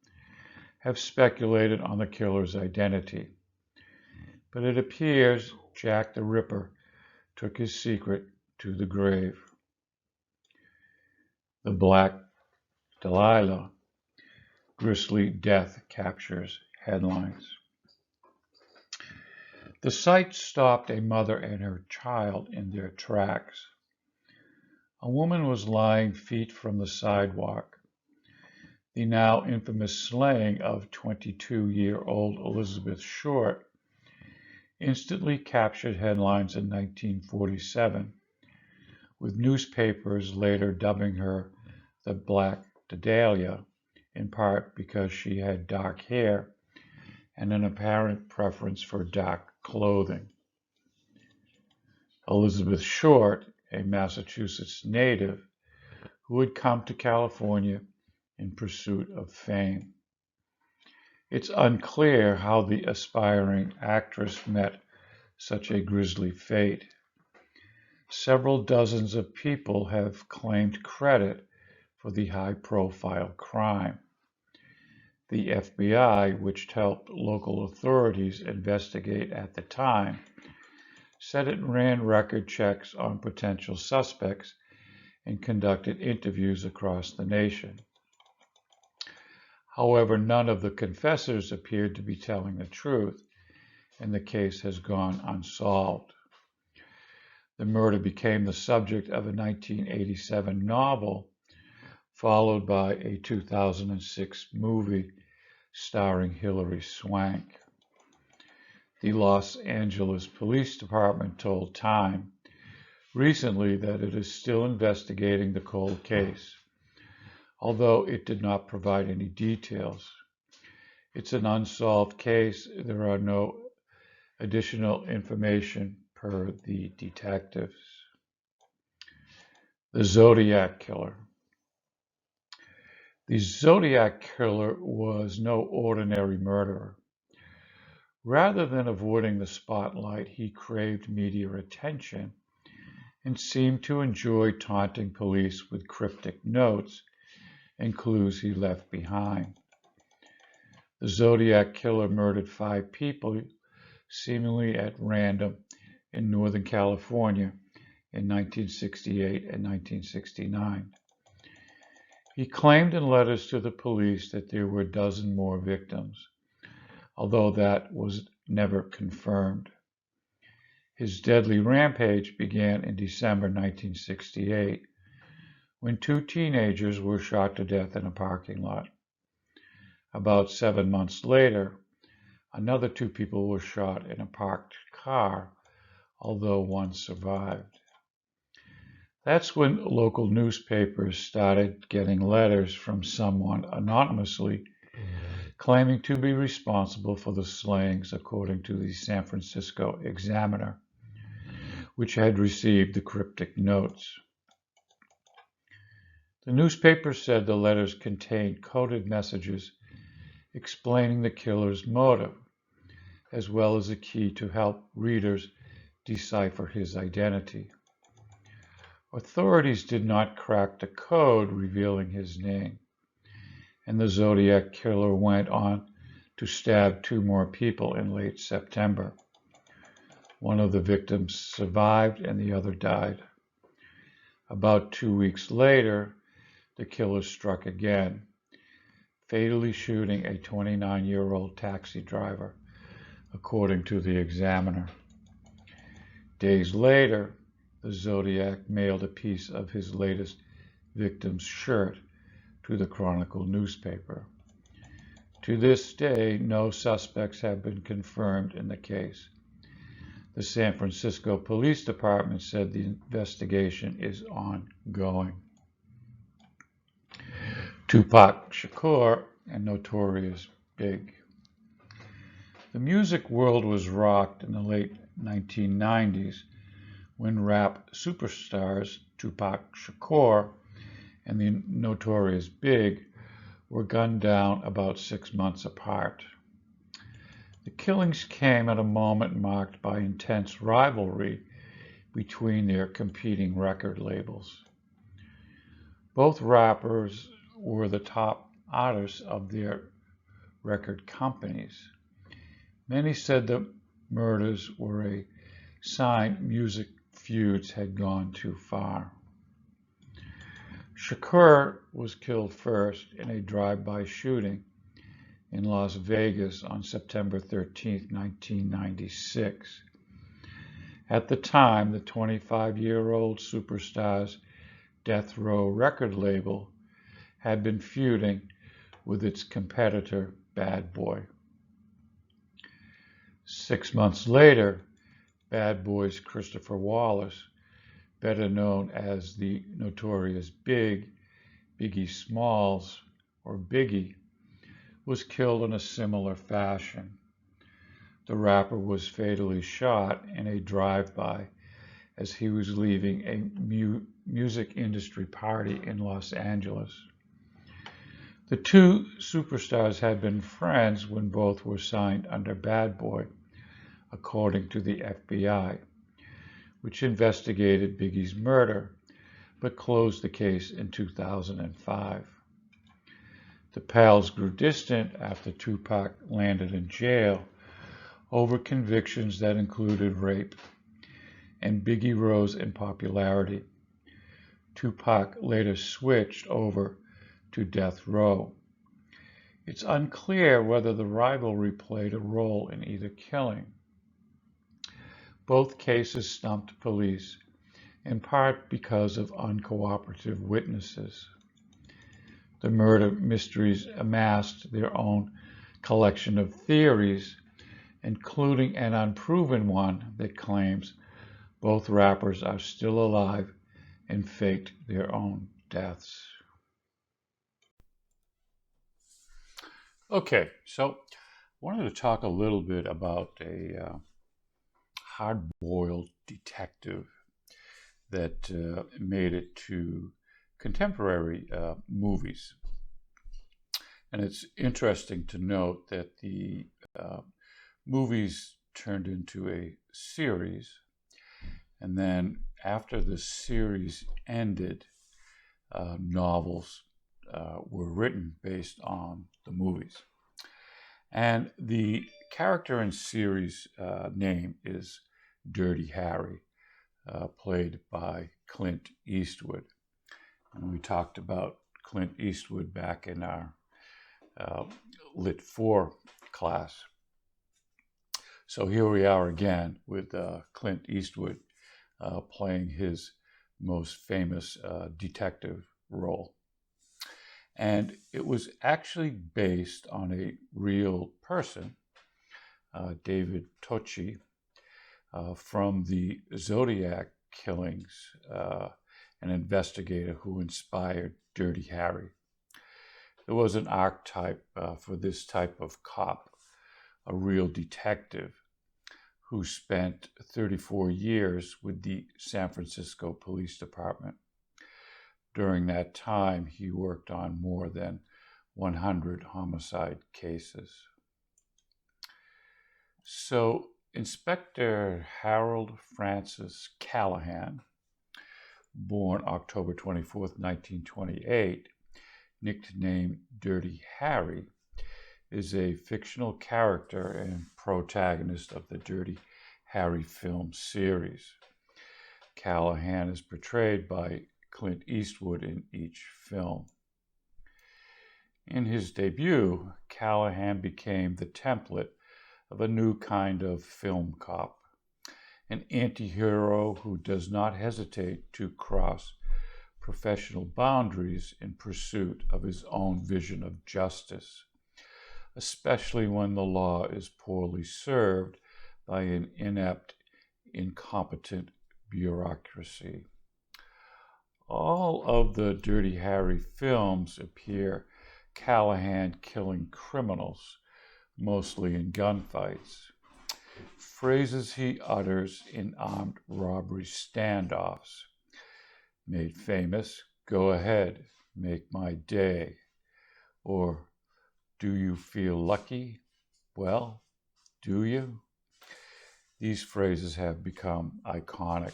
have speculated on the killer's identity. But it appears Jack the Ripper took his secret to the grave. The Black Dahlia, grisly death captures headlines. The sight stopped a mother and her child in their tracks. A woman was lying feet from the sidewalk. The now infamous slaying of 22-year-old Elizabeth Short instantly captured headlines in 1947, with newspapers later dubbing her the Black Dahlia, in part because she had dark hair and an apparent preference for dark clothing. Elizabeth Short, a Massachusetts native who had come to California in pursuit of fame. It's unclear how the aspiring actress met such a grisly fate. Several dozens of people have claimed credit for the high-profile crime. The FBI, which helped local authorities investigate at the time, said it ran record checks on potential suspects and conducted interviews across the nation. However, none of the confessors appeared to be telling the truth, and the case has gone unsolved. The murder became the subject of a 1987 novel, followed by a 2006 movie starring Hilary Swank. The Los Angeles Police Department told Time recently that it is still investigating the cold case, although it did not provide any details. It's an unsolved case. There are no additional information per the detectives. The Zodiac Killer. The Zodiac Killer was no ordinary murderer. Rather than avoiding the spotlight, he craved media attention and seemed to enjoy taunting police with cryptic notes and clues he left behind. The Zodiac Killer murdered 5 people, seemingly at random, in Northern California in 1968 and 1969. He claimed in letters to the police that there were a dozen more victims, although that was never confirmed. His deadly rampage began in December 1968, when 2 teenagers were shot to death in a parking lot. About 7 months later, another 2 people were shot in a parked car, although one survived. That's when local newspapers started getting letters from someone anonymously claiming to be responsible for the slayings, according to the San Francisco Examiner, which had received the cryptic notes. The newspaper said the letters contained coded messages explaining the killer's motive, as well as a key to help readers decipher his identity. Authorities did not crack the code revealing his name, and the Zodiac Killer went on to stab 2 more people in late September. One of the victims survived and the other died. About 2 weeks later, the killer struck again, fatally shooting a 29-year-old taxi driver, according to the Examiner. Days later, the Zodiac mailed a piece of his latest victim's shirt to the Chronicle newspaper. To this day, no suspects have been confirmed in the case. The San Francisco Police Department said the investigation is ongoing. Tupac Shakur and Notorious Big. The music world was rocked in the late 1990s when rap superstars Tupac Shakur and the Notorious Big were gunned down about 6 months apart. The killings came at a moment marked by intense rivalry between their competing record labels. Both rappers were the top artists of their record companies. Many said the murders were a sign music feuds had gone too far. Shakur was killed first in a drive-by shooting in Las Vegas on September 13, 1996. At the time, the 25-year-old superstar's Death Row record label had been feuding with its competitor, Bad Boy. 6 months later, Bad Boy's Christopher Wallace, better known as the notorious Biggie Smalls, or Biggie, was killed in a similar fashion. The rapper was fatally shot in a drive-by as he was leaving a music industry party in Los Angeles. The two superstars had been friends when both were signed under Bad Boy, according to the FBI, which investigated Biggie's murder, but closed the case in 2005. The pals grew distant after Tupac landed in jail over convictions that included rape, and Biggie rose in popularity. Tupac later switched over to Death Row. It's unclear whether the rivalry played a role in either killing. Both cases stumped police, in part because of uncooperative witnesses. The murder mysteries amassed their own collection of theories, including an unproven one that claims both rappers are still alive and faked their own deaths. Okay, so I wanted to talk a little bit about a hard-boiled detective that made it to contemporary movies. And it's interesting to note that the movies turned into a series, and then after the series ended, novels were written based on the movies. And the character in series name is Dirty Harry, played by Clint Eastwood. And we talked about Clint Eastwood back in our Lit 4 class. So here we are again with Clint Eastwood playing his most famous detective role. And it was actually based on a real person, David Tocci, from the Zodiac killings, an investigator who inspired Dirty Harry. There was an archetype for this type of cop, a real detective who spent 34 years with the San Francisco Police Department. During that time, he worked on more than 100 homicide cases. So, Inspector Harold Francis Callahan, born October 24th, 1928, nicknamed Dirty Harry, is a fictional character and protagonist of the Dirty Harry film series. Callahan is portrayed by Clint Eastwood in each film. In his debut, Callahan became the template of a new kind of film cop, an anti-hero who does not hesitate to cross professional boundaries in pursuit of his own vision of justice, especially when the law is poorly served by an inept, incompetent bureaucracy. All of the Dirty Harry films appear Callahan killing criminals, mostly in gunfights. Phrases he utters in armed robbery standoffs. Made famous, "Go ahead, make my day," or "Do you feel lucky? Well, do you?" These phrases have become iconic.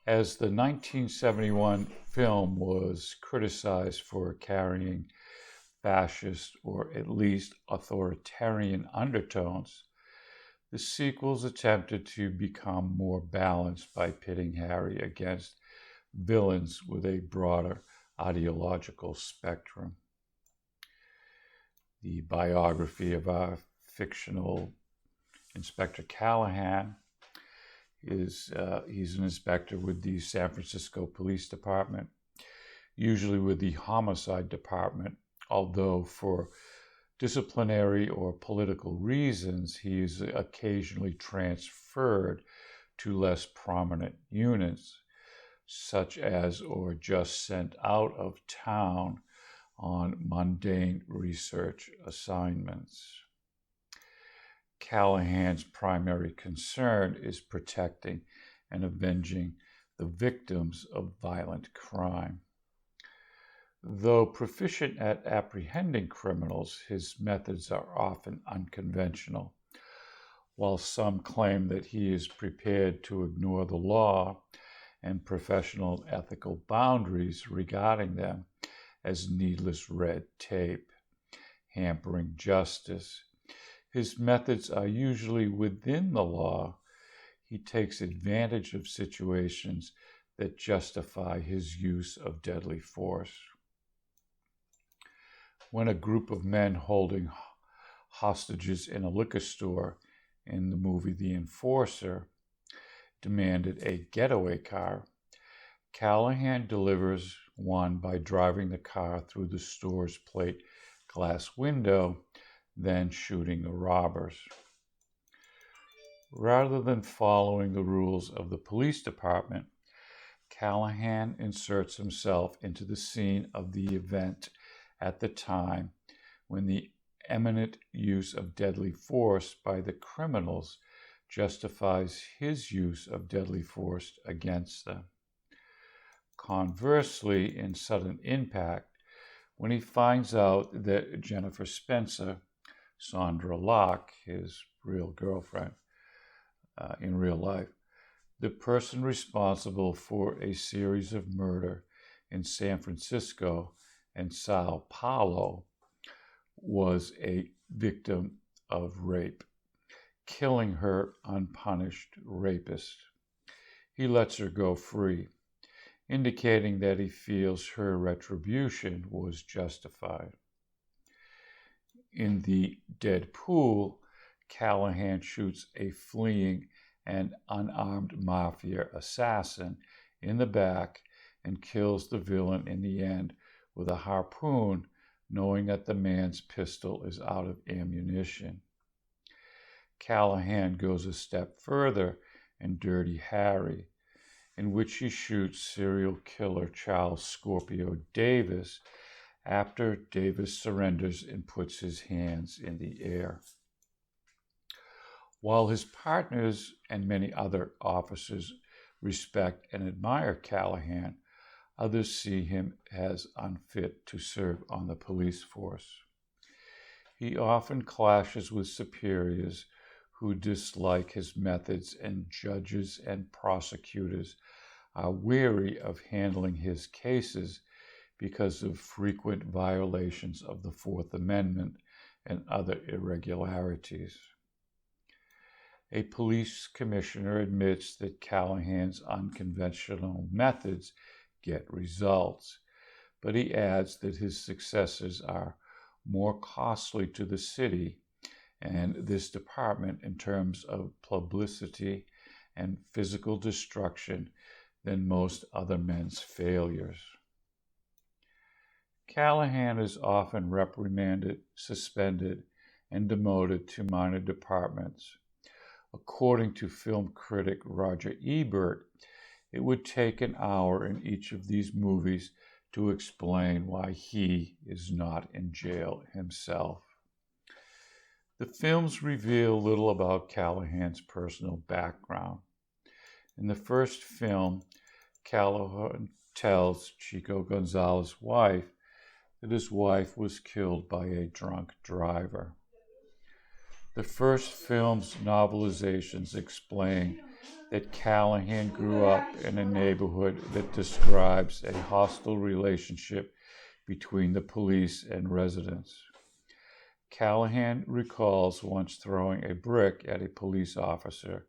As the 1971 film was criticized for carrying fascist or at least authoritarian undertones, the sequels attempted to become more balanced by pitting Harry against villains with a broader ideological spectrum. The biography of our fictional Inspector Callahan He's an inspector with the San Francisco Police Department, usually with the Homicide Department, although for disciplinary or political reasons, he is occasionally transferred to less prominent units, such as or just sent out of town on mundane research assignments. Callahan's primary concern is protecting and avenging the victims of violent crime. Though proficient at apprehending criminals, his methods are often unconventional. While some claim that he is prepared to ignore the law and professional ethical boundaries regarding them as needless red tape, hampering justice, his methods are usually within the law. He takes advantage of situations that justify his use of deadly force. When a group of men holding hostages in a liquor store in the movie The Enforcer demanded a getaway car, Callahan delivers one by driving the car through the store's plate glass window, then shooting the robbers. Rather than following the rules of the police department, Callahan inserts himself into the scene of the event at the time when the imminent use of deadly force by the criminals justifies his use of deadly force against them. Conversely, in Sudden Impact, when he finds out that Jennifer Spencer, Sandra Locke, his real girlfriend in real life, the person responsible for a series of murder in San Francisco and Sao Paulo, was a victim of rape, killing her unpunished rapist. He lets her go free, indicating that he feels her retribution was justified. In The Dead Pool, Callahan shoots a fleeing and unarmed mafia assassin in the back and kills the villain in the end with a harpoon, knowing that the man's pistol is out of ammunition. Callahan goes a step further in Dirty Harry, in which he shoots serial killer Charles Scorpio Davis after Davis surrenders and puts his hands in the air. While his partners and many other officers respect and admire Callahan, others see him as unfit to serve on the police force. He often clashes with superiors who dislike his methods, and judges and prosecutors are wary of handling his cases because of frequent violations of the Fourth Amendment and other irregularities. A police commissioner admits that Callahan's unconventional methods get results, but he adds that his successes are more costly to the city and this department in terms of publicity and physical destruction than most other men's failures. Callahan is often reprimanded, suspended, and demoted to minor departments. According to film critic Roger Ebert, it would take an hour in each of these movies to explain why he is not in jail himself. The films reveal little about Callahan's personal background. In the first film, Callahan tells Chico Gonzalez's wife that his wife was killed by a drunk driver. The first film's novelizations explain that Callahan grew up in a neighborhood that describes a hostile relationship between the police and residents. Callahan recalls once throwing a brick at a police officer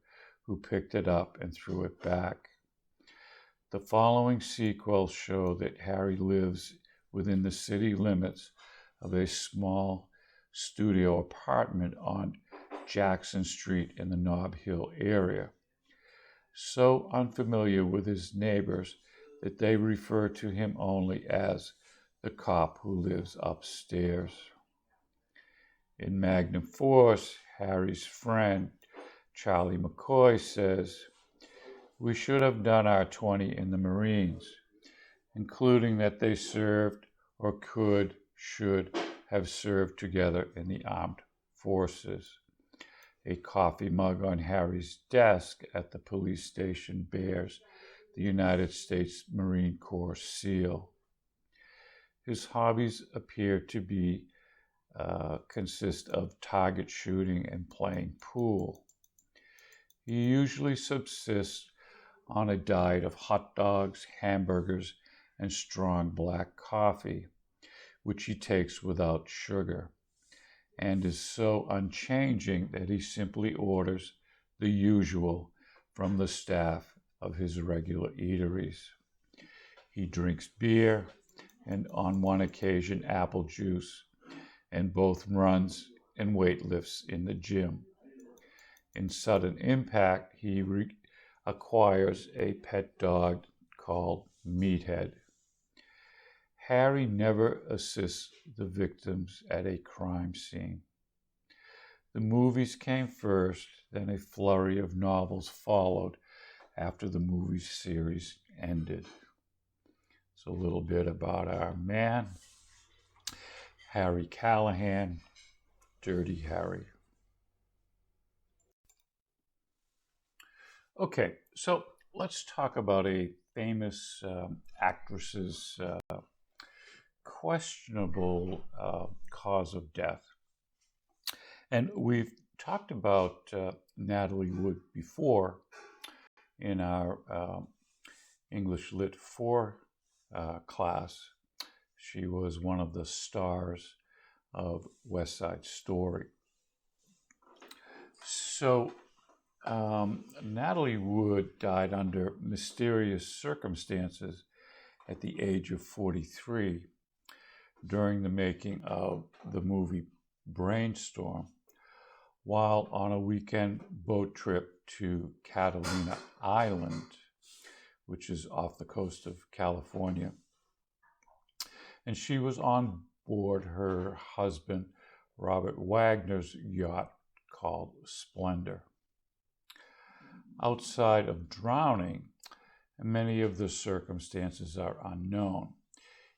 who picked it up and threw it back. The following sequels show that Harry lives within the city limits of a small studio apartment on Jackson Street in the Nob Hill area. so unfamiliar with his neighbors that they refer to him only as the cop who lives upstairs. In Magnum Force, Harry's friend, Charlie McCoy, says, "We should have done our 20 in the Marines, including that they served or should have served together in the armed forces." A coffee mug on Harry's desk at the police station bears the United States Marine Corps seal. His hobbies appear to be consist of target shooting and playing pool. He usually subsists on a diet of hot dogs, hamburgers, and strong black coffee, which he takes without sugar, and is so unchanging that he simply orders the usual from the staff of his regular eateries. He drinks beer and, on one occasion, apple juice, and both runs and weightlifts in the gym. In Sudden Impact, he acquires a pet dog called Meathead. Harry never assists the victims at a crime scene. The movies came first, then a flurry of novels followed after the movie series ended. So a little bit about our man, Harry Callahan, Dirty Harry. Okay, so let's talk about a famous actress's questionable cause of death. And we've talked about Natalie Wood before in our English Lit 4 class. She was one of the stars of West Side Story. So Natalie Wood died under mysterious circumstances at the age of 43 during the making of the movie Brainstorm, while on a weekend boat trip to Catalina Island, which is off the coast of California. And she was on board her husband, Robert Wagner's yacht called Splendor. Outside of drowning, many of the circumstances are unknown.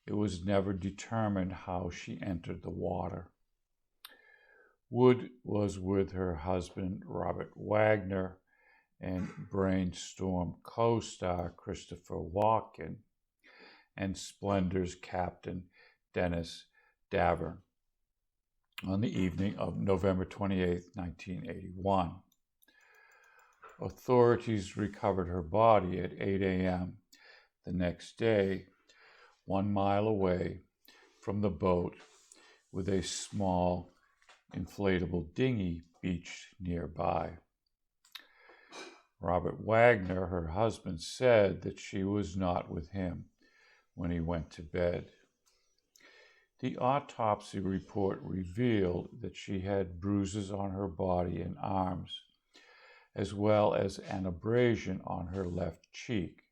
It was never determined how she entered the water. Wood was with her husband, Robert Wagner, and Brainstorm co-star Christopher Walken, and Splendor's captain, Dennis Davern, on the evening of November 28, 1981. Authorities recovered her body at 8 a.m. the next day, 1 mile away from the boat, with a small inflatable dinghy beached nearby. Robert Wagner, her husband, said that she was not with him when he went to bed. The autopsy report revealed that she had bruises on her body and arms, as well as an abrasion on her left cheek,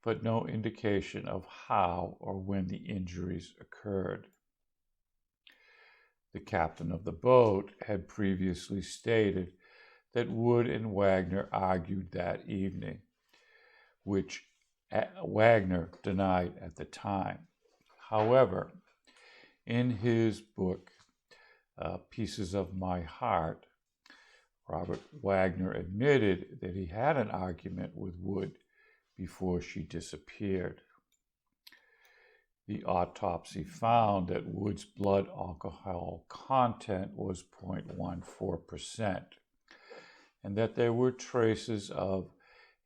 but no indication of how or when the injuries occurred. The captain of the boat had previously stated that Wood and Wagner argued that evening, which Wagner denied at the time. However, in his book, Pieces of My Heart, Robert Wagner admitted that he had an argument with Wood before she disappeared. The autopsy found that Wood's blood alcohol content was 0.14%, and that there were traces of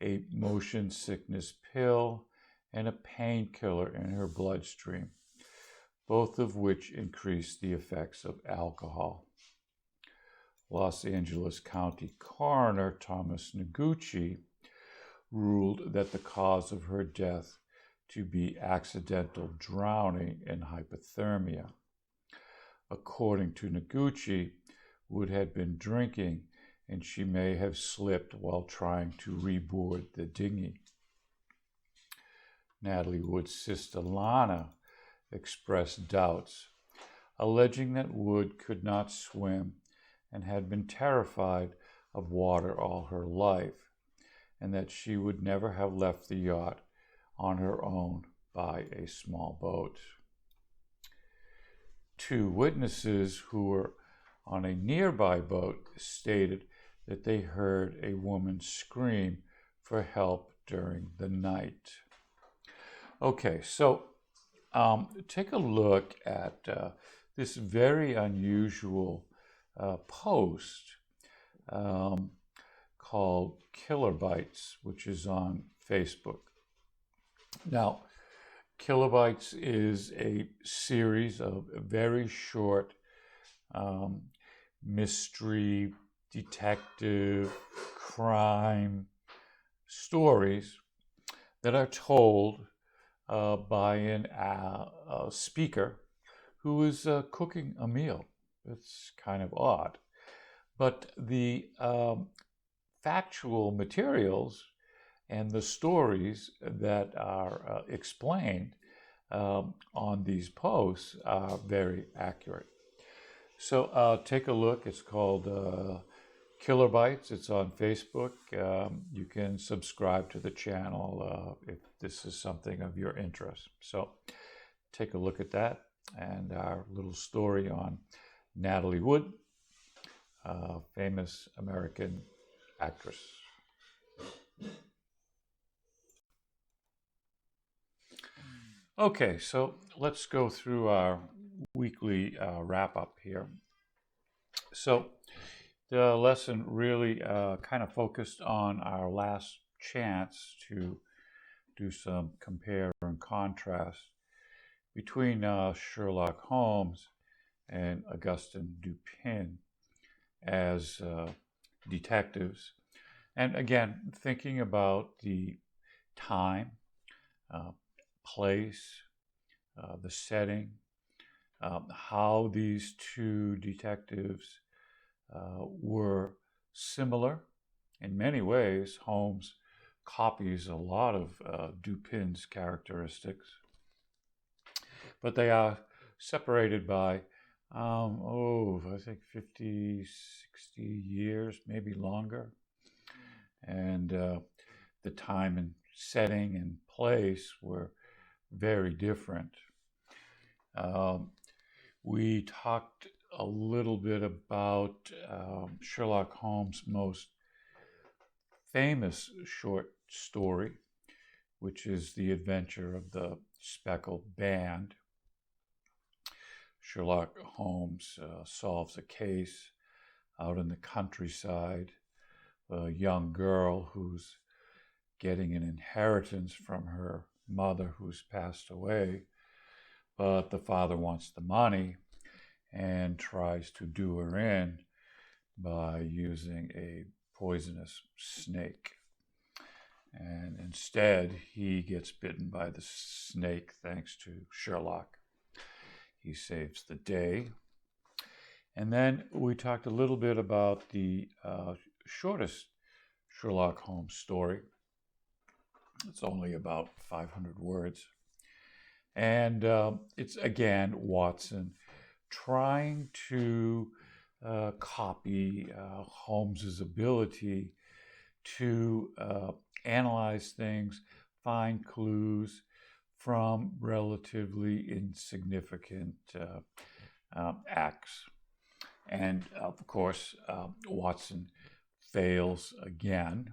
a motion sickness pill and a painkiller in her bloodstream, both of which increased the effects of alcohol. Los Angeles County Coroner Thomas Noguchi ruled that the cause of her death to be accidental drowning and hypothermia. According to Noguchi, Wood had been drinking and she may have slipped while trying to reboard the dinghy. Natalie Wood's sister Lana expressed doubts, alleging that Wood could not swim and had been terrified of water all her life, and that she would never have left the yacht on her own by a small boat. Two witnesses who were on a nearby boat stated that they heard a woman scream for help during the night. Okay, so take a look at this very unusual post called Kilobytes, which is on Facebook. Now, Kilobytes is a series of very short mystery, detective, crime stories that are told by a speaker who is cooking a meal. It's kind of odd. But the factual materials and the stories that are explained on these posts are very accurate. So take a look. It's called Kilobytes. It's on Facebook. You can subscribe to the channel if this is something of your interest. So take a look at that and our little story on Natalie Wood, famous American actress. Okay, so let's go through our weekly wrap-up here. So the lesson really kind of focused on our last chance to do some compare and contrast between Sherlock Holmes and Augustin Dupin as detectives. And again, thinking about the time, place, the setting, how these two detectives were similar in many ways. Holmes copies a lot of Dupin's characteristics, but they are separated by, I think 50, 60 years, maybe longer. And the time and setting and place were very different. We talked a little bit about Sherlock Holmes' most famous short story, which is The Adventure of the Speckled Band. Sherlock Holmes solves a case out in the countryside, a young girl who's getting an inheritance from her mother who's passed away, but the father wants the money and tries to do her in by using a poisonous snake. And instead, he gets bitten by the snake thanks to Sherlock. He saves the day. And then we talked a little bit about the shortest Sherlock Holmes story. It's only about 500 words. And it's, again, Watson trying to copy Holmes's ability to analyze things, find clues from relatively insignificant acts. And of course, Watson fails again.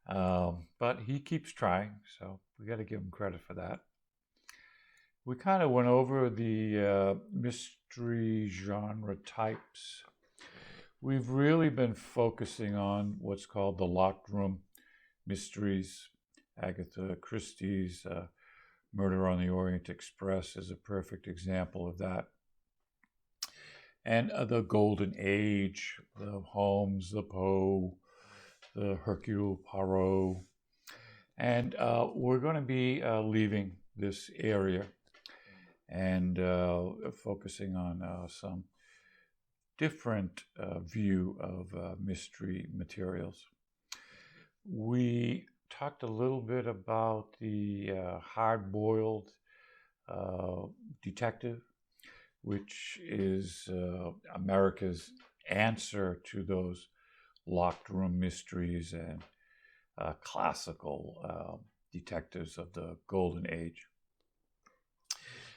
But he keeps trying, so we got to give him credit for that. We kind of went over the mystery genre types. We've really been focusing on what's called the locked room mysteries. Agatha Christie's Murder on the Orient Express is a perfect example of that. And the Golden Age, the Holmes, the Poe, the Hercule Poirot. And we're going to be leaving this area and focusing on some different view of mystery materials. We talked a little bit about the hard-boiled detective, which is America's answer to those locked room mysteries and classical detectives of the golden age.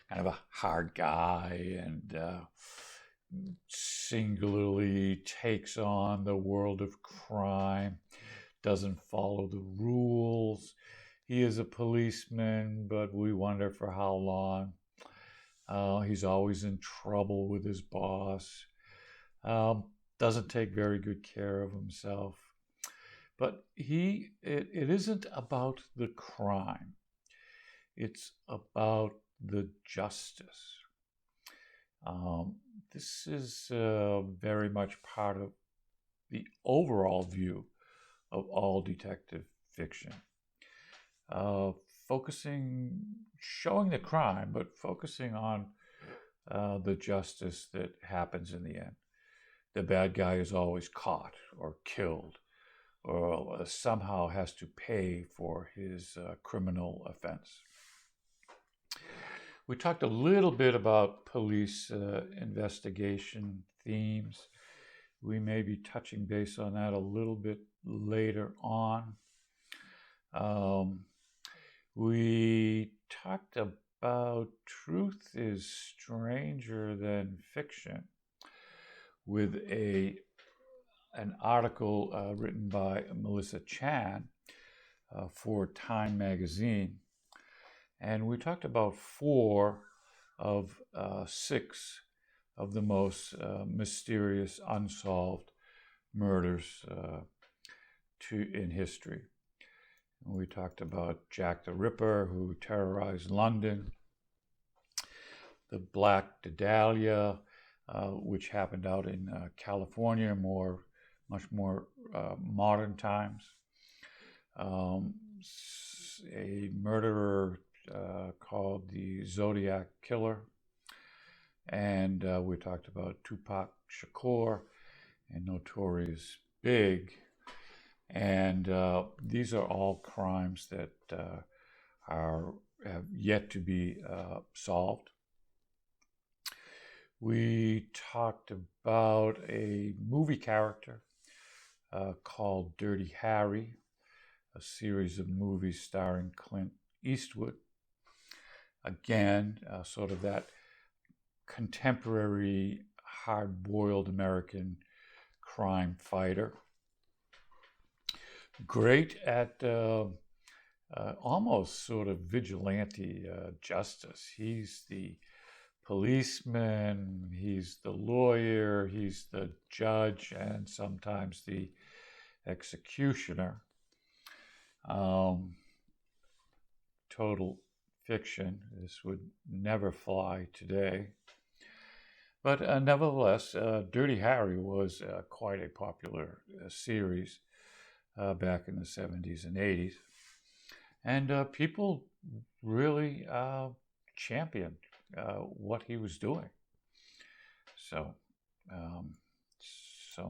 Kind of a hard guy and singularly takes on the world of crime, doesn't follow the rules. He is a policeman, but we wonder for how long. He's always in trouble with his boss. Doesn't take very good care of himself. But it isn't about the crime. It's about the justice. This is very much part of the overall view of all detective fiction. Showing the crime, but focusing on the justice that happens in the end. The bad guy is always caught or killed or somehow has to pay for his criminal offense. We talked a little bit about police investigation themes. We may be touching base on that a little bit later on. We talked about truth is stranger than fiction with an article written by Melissa Chan for Time magazine. And we talked about 4 of 6 of the most mysterious unsolved murders in history. And we talked about Jack the Ripper, who terrorized London, the Black Dahlia, which happened out in California, much more modern times. A murderer called the Zodiac Killer. And we talked about Tupac Shakur and Notorious Big. And these are all crimes that have yet to be solved. We talked about a movie character called Dirty Harry, a series of movies starring Clint Eastwood. Again, sort of that contemporary, hard-boiled American crime fighter. Great at almost sort of vigilante justice. He's the policeman, he's the lawyer, he's the judge, and sometimes the executioner. Total fiction. This would never fly today. But nevertheless, Dirty Harry was quite a popular series back in the 70s and 80s. And people really championed what he was doing. So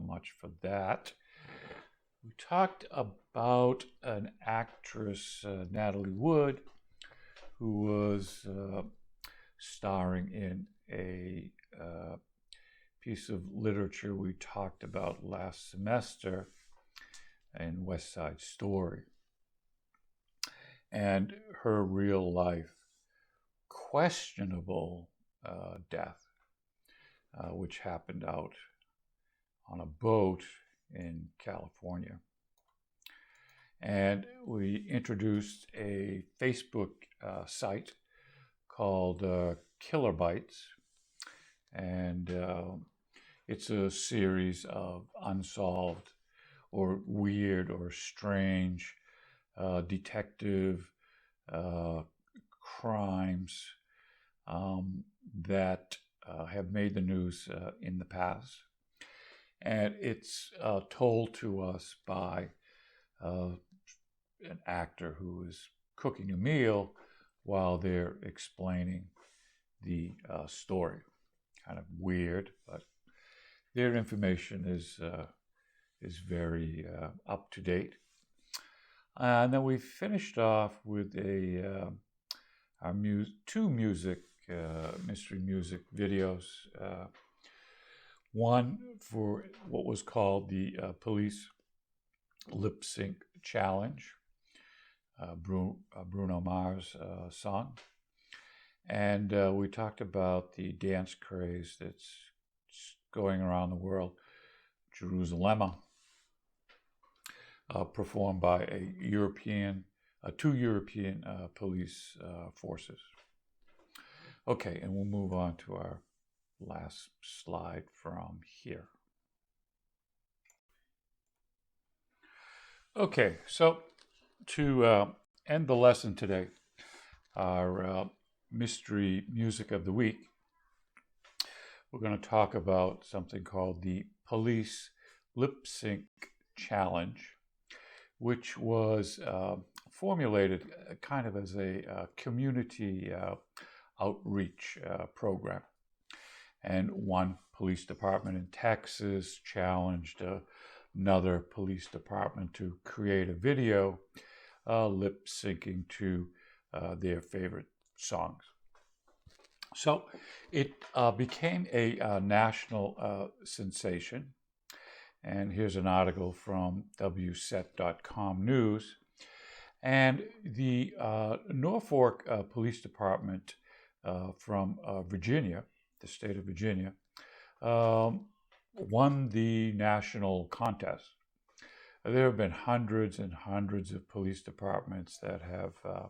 much for that. We talked about an actress, Natalie Wood, who was starring in a piece of literature we talked about last semester in West Side Story. And her real life questionable death, which happened out on a boat in California. And we introduced a Facebook site called Killer Bites. And it's a series of unsolved or weird or strange detective crimes that have made the news in the past. And it's told to us by an actor who is cooking a meal while they're explaining the story. Kind of weird, but their information is very up to date. And then we finished off with our two mystery music videos. One for what was called the Police Lip Sync Challenge, Bruno Mars song. And we talked about the dance craze that's going around the world, Jerusalem, performed by two European police forces. Okay, and we'll move on to our last slide from here. Okay, so to end the lesson today, our mystery music of the week, we're going to talk about something called the Police Lip Sync Challenge, which was formulated kind of as a community outreach program. And one police department in Texas challenged another police department to create a video lip syncing to their favorite songs. So it became a national sensation. And here's an article from WSET.com News. And the Norfolk Police Department from Virginia, the state of Virginia, won the national contest. There have been hundreds and hundreds of police departments that have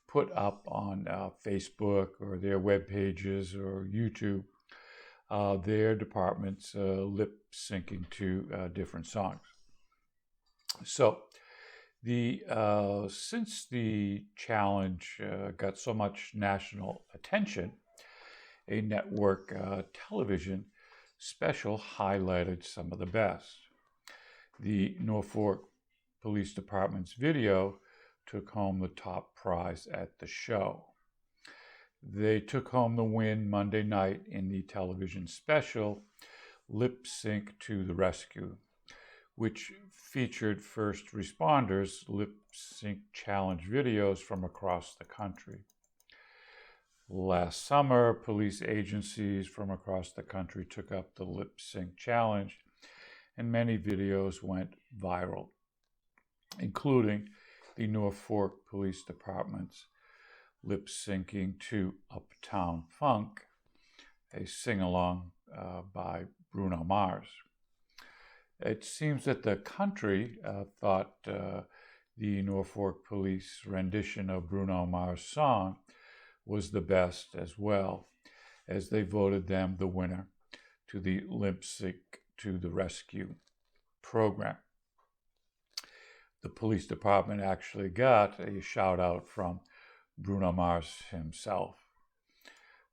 put up on Facebook or their web pages or YouTube their departments lip syncing to different songs. So since the challenge got so much national attention, a network television special highlighted some of the best. The Norfolk Police Department's video took home the top prize at the show. They took home the win Monday night in the television special Lip Sync to the Rescue, which featured first responders' lip sync challenge videos from across the country. Last summer, police agencies from across the country took up the lip sync challenge, and many videos went viral, including the Norfolk Police Department's lip syncing to Uptown Funk, a sing-along by Bruno Mars. It seems that the country thought the Norfolk Police rendition of Bruno Mars' song was the best as well, as they voted them the winner to the Lip Sync to the Rescue program. The police department actually got a shout out from Bruno Mars himself.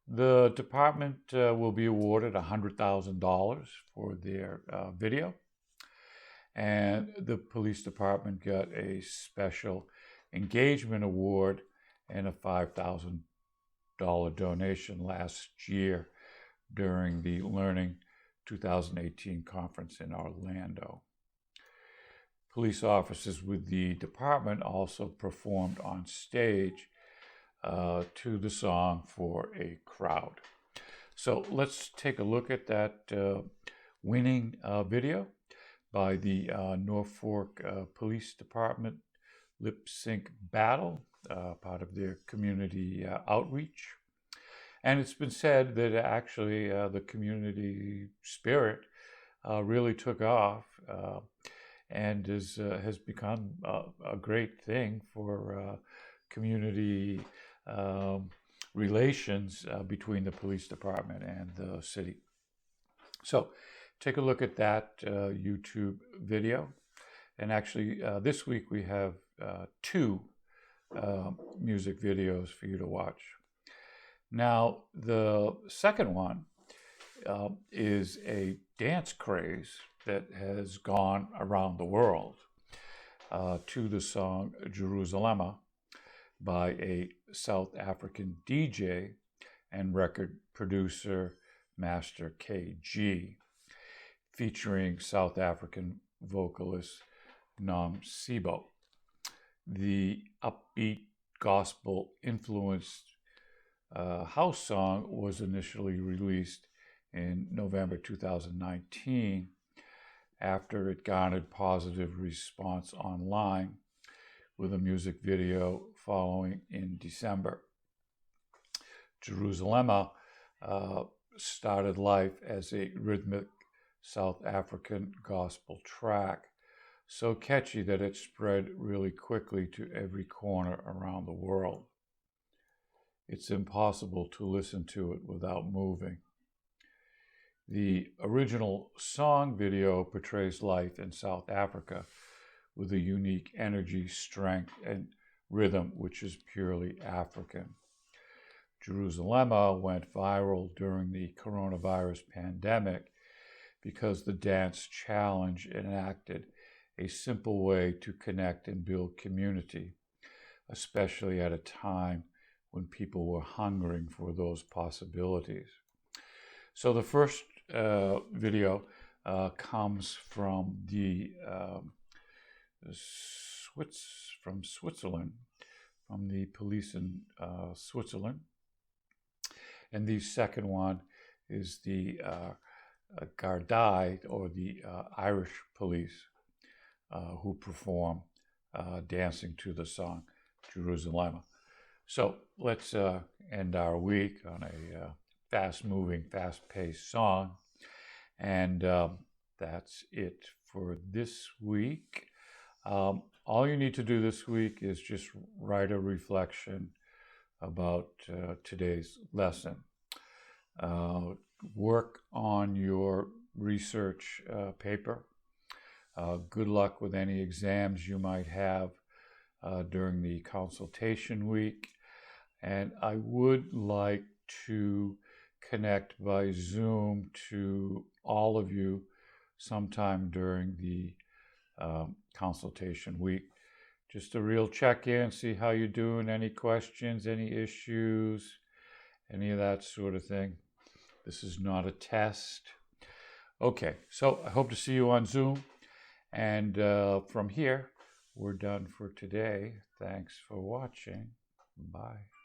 The department will be awarded $100,000 for their video, and the police department got a special engagement award and a $5,000 donation last year during the Learning 2018 conference in Orlando. Police officers with the department also performed on stage to the song for a crowd. So let's take a look at that winning video by the Norfolk Police Department Lip Sync Battle, part of their community outreach. And it's been said that actually the community spirit really took off and has become a great thing for community relations between the police department and the city. So take a look at that YouTube video. And actually this week we have two music videos for you to watch. Now, the second one is a dance craze that has gone around the world to the song Jerusalem by a South African DJ and record producer, Master KG. featuring South African vocalist Nomcebo. The upbeat gospel-influenced house song was initially released in November 2019 after it garnered positive response online, with a music video following in December. Jerusalem started life as a rhythmic South African gospel track, so catchy that it spread really quickly to every corner around the world. It's impossible to listen to it without moving. The original song video portrays life in South Africa with a unique energy, strength, and rhythm which is purely African. Jerusalem went viral during the coronavirus pandemic because the dance challenge enacted a simple way to connect and build community, especially at a time when people were hungering for those possibilities. So the first video comes from from Switzerland, from the police in Switzerland. And the second one is the Gardaí, or the Irish police, who perform dancing to the song Jerusalem. So let's end our week on a fast-moving, fast-paced song. And that's it for this week. All you need to do this week is just write a reflection about today's lesson. Work on your research paper. Good luck with any exams you might have during the consultation week. And I would like to connect by Zoom to all of you sometime during the consultation week. Just a real check-in, see how you're doing, any questions, any issues, any of that sort of thing. This is not a test. Okay, so I hope to see you on Zoom. And from here, we're done for today. Thanks for watching. Bye.